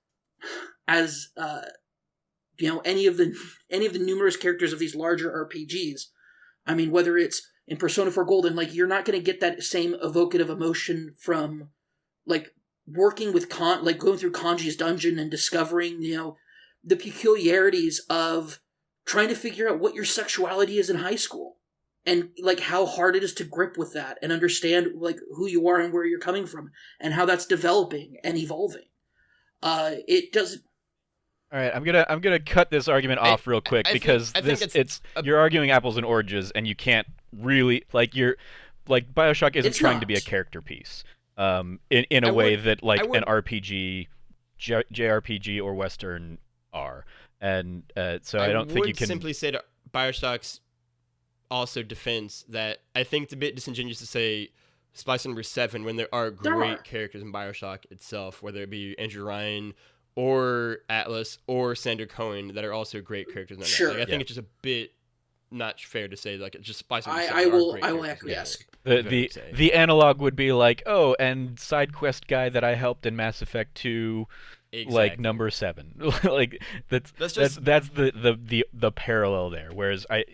any of the numerous characters of these larger RPGs. I mean, whether it's in Persona 4 Golden, like, you're not going to get that same evocative emotion from, like, working with like, going through Kanji's dungeon and discovering, the peculiarities of trying to figure out what your sexuality is in high school. And, like, how hard it is to grip with that and understand, like, who you are and where you're coming from and how that's developing and evolving. It doesn't. All right, I'm gonna cut this argument off real quick because you're arguing apples and oranges, and you can't really, like, BioShock isn't trying to be a character piece, in a way that, like, an RPG, JRPG or Western are, and so I don't think you can simply say to BioShock's also defense that I think it's a bit disingenuous to say Splice number 7 when there are great characters in BioShock itself, whether it be Andrew Ryan or Atlas or Sander Cohen, that are also great characters in that. Sure. Like, I think it's just a bit not fair to say, like, it's just Splice number 7 I will acquiesce. The analog would be like, oh, and side quest guy that I helped in Mass Effect 2, like, number 7. Like, that's the parallel there. Whereas I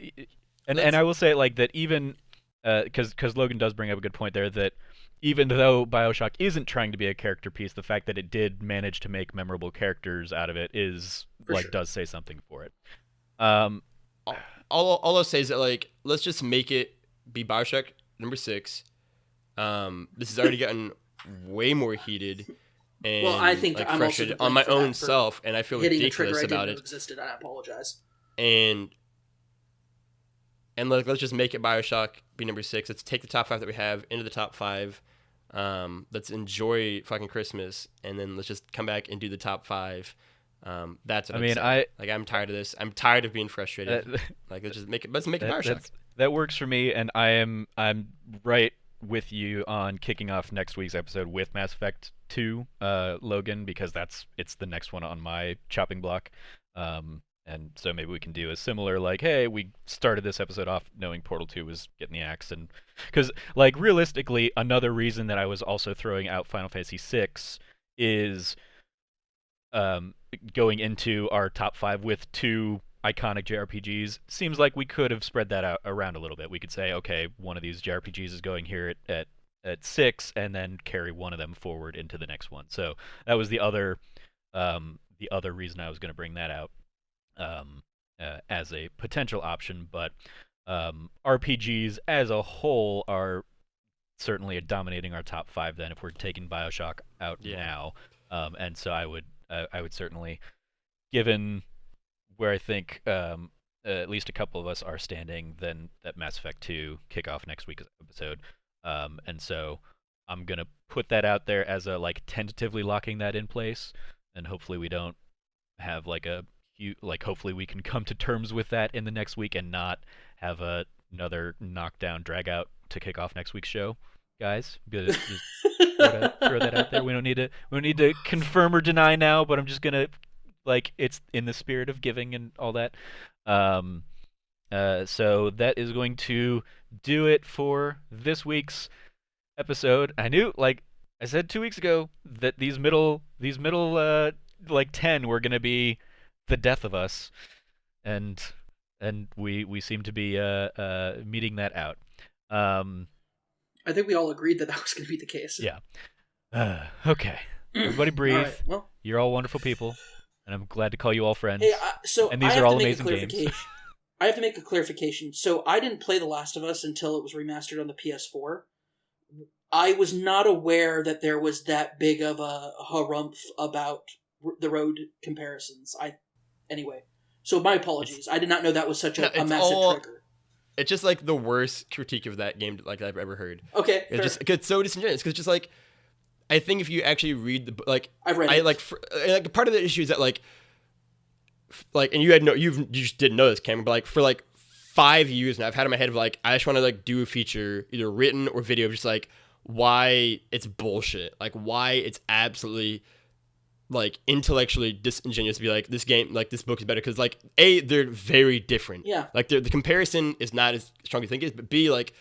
will say, like, that even because Logan does bring up a good point there, that even though BioShock isn't trying to be a character piece, the fact that it did manage to make memorable characters out of it is does say something for it. All I'll say is that, like, let's just make it be BioShock number 6. This has already gotten way more heated. And, well, I think, like, I'm frustrated on my own self, and I feel ridiculous about it. Existed. I apologize. And like, let's just make it BioShock be number 6. Let's take the top 5 that we have into the top 5. Let's enjoy fucking Christmas, and then let's just come back and do the top 5. That's what I'm tired of this. I'm tired of being frustrated. Like, let's make it BioShock. That works for me, and I'm right with you on kicking off next week's episode with Mass Effect 2, Logan, because it's the next one on my chopping block. And so maybe we can do a similar, like, hey, we started this episode off knowing Portal 2 was getting the axe. And because, like, realistically, another reason that I was also throwing out Final Fantasy VI is going into our top 5 with 2 iconic JRPGs. Seems like we could have spread that out around a little bit. We could say, okay, one of these JRPGs is going here at 6, and then carry one of them forward into the next one. So that was the other reason I was going to bring that out. As a potential option, but RPGs as a whole are certainly dominating our top 5 then if we're taking BioShock out now. And so I would certainly, given where I think at least a couple of us are standing, then that Mass Effect 2 kick off next week's episode. And so I'm gonna put that out there as a like tentatively locking that in place, and hopefully we don't have like hopefully we can come to terms with that in the next week and not have another knockdown drag out to kick off next week's show. Guys, gonna just throw that out there. We don't need to confirm or deny now, but I'm just gonna like it's in the spirit of giving and all that. So that is going to do it for this week's episode. I knew, like I said 2 weeks ago, that these middle like 10 were gonna be the death of us, and we seem to be meeting that out. I think we all agreed that was going to be the case. Yeah. Okay. Everybody breathe. All right, well, you're all wonderful people, and I'm glad to call you all friends. hey, and these I are have all to make amazing games. I have to make a clarification. So I didn't play The Last of Us until it was remastered on the PS4. I was not aware that there was that big of a harumph about the road comparisons. Anyway, so my apologies. I did not know that was such a massive trigger. It's just like the worst critique of that game like I've ever heard. Okay, it's just it's so disingenuous because just like I think if you actually read the like I've read it. Like part of the issue is that like and you just didn't know this, Cameron, but like for like 5 years now I've had in my head of like I just want to like do a feature either written or video of just like why it's bullshit, like why it's absolutely like intellectually disingenuous to be like this game, like this book is better because like A, they're very different. Yeah. Like the comparison is not as strong as you think it is, but B, like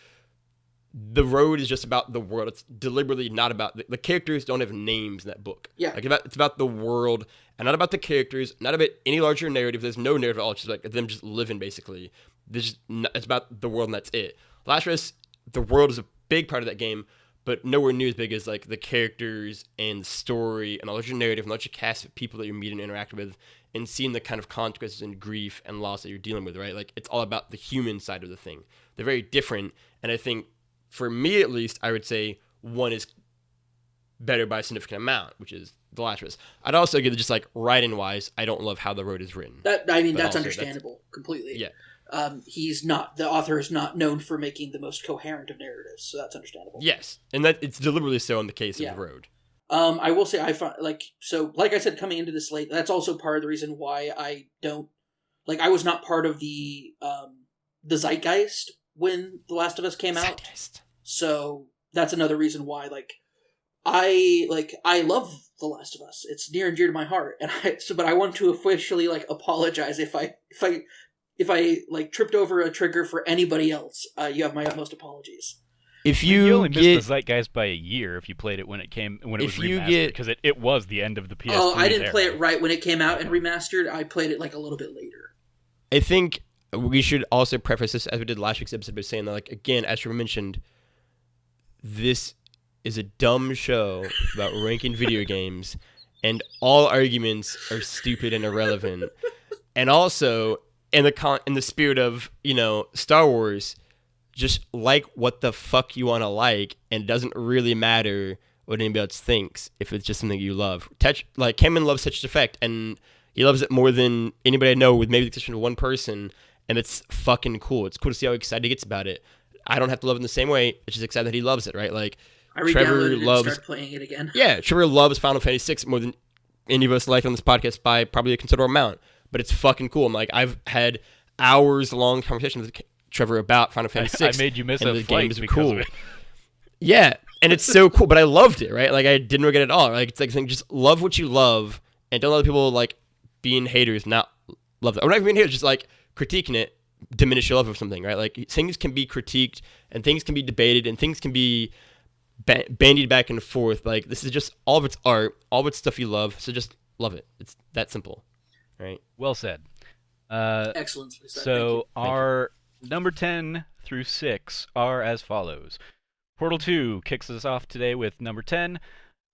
the road is just about the world. It's deliberately not about the characters don't have names in that book. Yeah. Like it's about the world and not about the characters, not about any larger narrative. There's no narrative at all. It's just like them just living basically. It's about the world and that's it. Last of Us, the world is a big part of that game, but nowhere near as big as like the characters and the story and the larger narrative and the larger cast of people that you're meeting and interacting with and seeing the kind of consequences and grief and loss that you're dealing with, right? Like it's all about the human side of the thing. They're very different. And I think for me, at least, I would say one is better by a significant amount, which is The Last of Us. I'd also give it just like writing wise, I don't love how the road is written. That's understandable completely. Yeah. The author is not known for making the most coherent of narratives, so that's understandable. Yes, and that it's deliberately so in the case of the road. I will say I find like I said, coming into this late, that's also part of the reason why I don't like. I was not part of the zeitgeist when The Last of Us came out, so that's another reason why I love The Last of Us. It's near and dear to my heart, and but I want to officially like apologize if I like tripped over a trigger for anybody else. You have my utmost apologies. If you only missed the Zeitgeist by a year if you played it when it was remastered, because it was the end of the PS3. Oh, I didn't play it right when it came out and remastered. I played it like a little bit later. I think we should also preface this as we did last week's episode by saying that, like, again, as Trevor mentioned, this is a dumb show about ranking video games, and all arguments are stupid and irrelevant. And also, in the spirit of, Star Wars, just like what the fuck you want to like, and it doesn't really matter what anybody else thinks if it's just something you love. Cameron loves Tetris Effect, and he loves it more than anybody I know, with maybe the exception of one person, and it's fucking cool. It's cool to see how excited he gets about it. I don't have to love it in the same way. It's just excited that he loves it, right? Like, I re-downloaded it and started playing it again. Yeah, Trevor loves Final Fantasy VI more than any of us like on this podcast by probably a considerable amount. But it's fucking cool. I'm like, I've had hours-long conversations with Trevor about Final Fantasy VI. I made you miss a flight because cool. of it. Yeah, and it's so cool. But I loved it, right? Like, I didn't regret it at all. Like, it's like just love what you love, and don't let other people like being haters not love it. Or not even being haters, just like critiquing it diminish your love of something, right? Like, things can be critiqued, and things can be debated, and things can be bandied back and forth. Like, this is just all of its art, all of its stuff you love. So just love it. It's that simple, right? Well said. Excellent. So our number 10 through 6 are as follows. Portal 2 kicks us off today with number 10.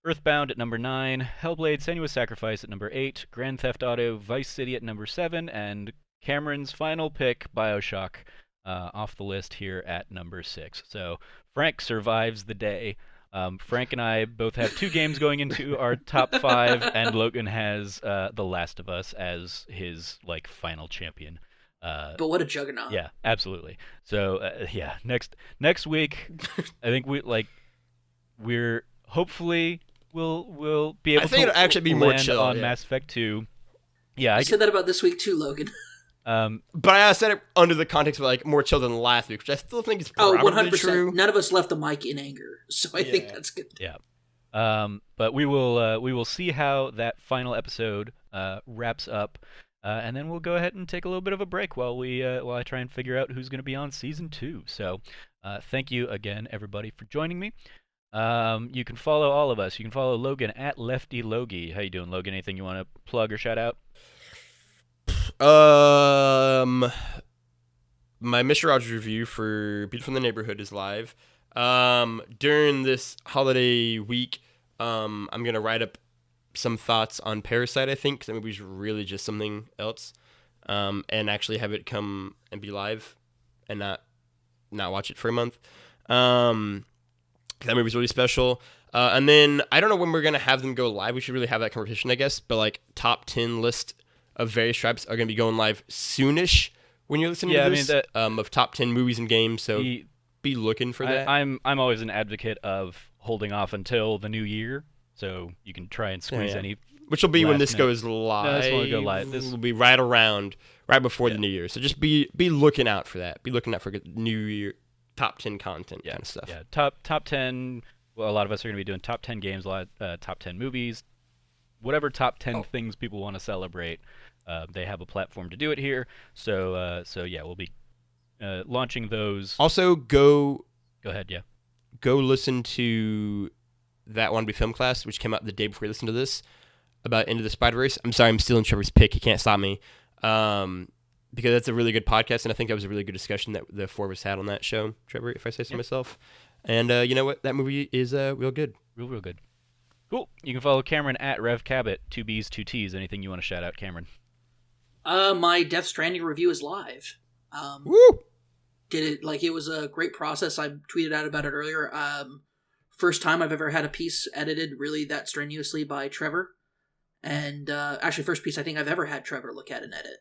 Earthbound at number 9. Hellblade: Senua's Sacrifice at number 8. Grand Theft Auto: Vice City at number 7. And Cameron's final pick, BioShock, off the list here at number 6. So Frank survives the day. Frank and I both have 2 games going into our top 5, and Logan has The Last of Us as his final champion. But what a juggernaut! Yeah, absolutely. So yeah, next week, I think we're hopefully we'll be able I think to it'll actually be more land chill, on yeah. Mass Effect 2. Yeah, I said that about this week too, Logan. But I said it under the context of like more chill than last week, which I still think is Oh, probably 100%. true. None of us left the mic in anger, so I think Yeah. that's good. Yeah. But we will see how that final episode wraps up, and then we'll go ahead and take a little bit of a break while I try and figure out who's going to be on season 2. So, thank you again, everybody, for joining me. You can follow all of us. You can follow Logan at Lefty Logie. How you doing, Logan? Anything you want to plug or shout out? My Mr. Rogers review for Beautiful in the Neighborhood is live. During this holiday week, I'm gonna write up some thoughts on Parasite. I think 'cause that movie's really just something else, and actually have it come and be live, and not watch it for a month. 'Cause that movie's really special. And then I don't know when we're gonna have them go live. We should really have that conversation, I guess. But like top 10 list of various stripes are gonna be going live soonish when you're listening to this. Of top 10 movies and games. So be looking for that. I'm always an advocate of holding off until the new year, so you can try and squeeze any. Which will be when this last minute. goes live. No, this won't go live. This will be right before the new year. So just be looking out for that. Be looking out for good new year top 10 content kind of stuff. Yeah, top 10. Well, a lot of us are going to be doing top 10 games, top 10 movies, whatever top 10 things people want to celebrate. They have a platform to do it here. So yeah, we'll be launching those. Also, go ahead. Yeah. Go listen to That Wannabe Film Class, which came out the day before you listened to this, about Into the Spider-Verse. I'm sorry, I'm stealing Trevor's pick. He can't stop me. Because that's a really good podcast, and I think that was a really good discussion that the four of us had on that show, Trevor, if I say so myself. And you know what? That movie is real good. Real good. Cool. You can follow Cameron at Rev Cabot, 2 B's, 2 T's. Anything you want to shout out, Cameron? My Death Stranding review is live. Woo! Did it like it was a great process. I tweeted out about it earlier. First time I've ever had a piece edited really that strenuously by Trevor, and actually first piece I think I've ever had Trevor look at and edit.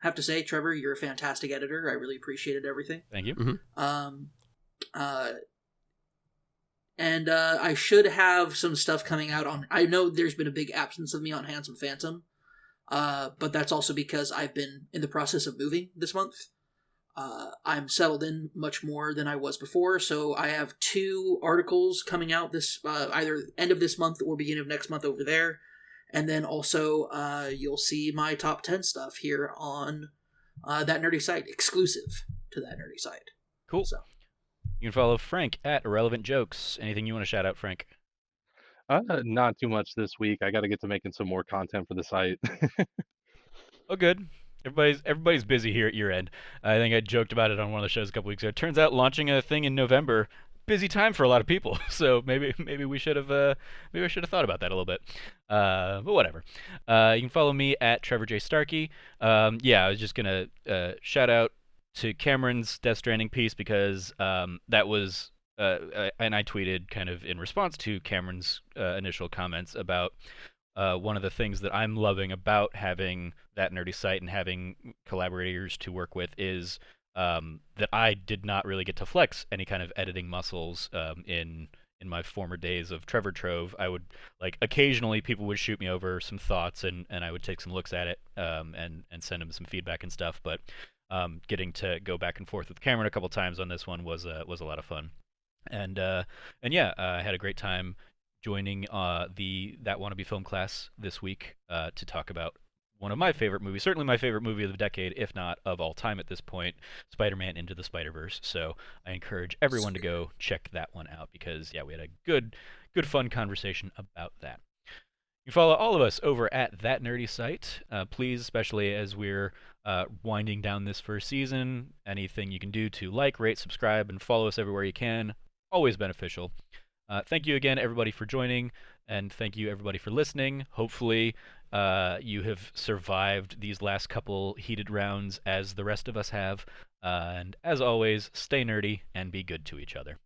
Have to say, Trevor, you're a fantastic editor. I really appreciated everything. Thank you. Mm-hmm. And I should have some stuff coming out on. I know there's been a big absence of me on Handsome Phantom, but that's also because I've been in the process of moving this month. I'm settled in much more than I was before, so I have 2 articles coming out this either end of this month or beginning of next month over there. And then also you'll see my top 10 stuff here on That Nerdy Site, exclusive to That Nerdy Site. Cool. So. You can follow Frank at Irrelevant Jokes. Anything you want to shout out, Frank? Not too much this week. I got to get to making some more content for the site. Oh, good. Everybody's busy here at year end. I think I joked about it on one of the shows a couple weeks ago. It turns out launching a thing in November, busy time for a lot of people. So maybe we should have thought about that a little bit. But whatever. You can follow me at Trevor J Starkey. Yeah, I was just gonna shout out to Cameron's Death Stranding piece because that was and I tweeted kind of in response to Cameron's initial comments about. One of the things that I'm loving about having That Nerdy Site and having collaborators to work with is that I did not really get to flex any kind of editing muscles in my former days of Trevor Trove. I would occasionally people would shoot me over some thoughts and I would take some looks at it and send them some feedback and stuff. But getting to go back and forth with Cameron a couple times on this one was a lot of fun. And yeah, I had a great time joining That Wannabe Film Class this week to talk about one of my favorite movies, certainly my favorite movie of the decade, if not of all time at this point, Spider-Man Into the Spider-Verse. So I encourage everyone to go check that one out because, yeah, we had a good fun conversation about that. You follow all of us over at That Nerdy Site. Please, especially as we're winding down this first season, anything you can do to like, rate, subscribe, and follow us everywhere you can, always beneficial. Thank you again, everybody, for joining, and thank you, everybody, for listening. Hopefully, you have survived these last couple heated rounds as the rest of us have. And as always, stay nerdy and be good to each other.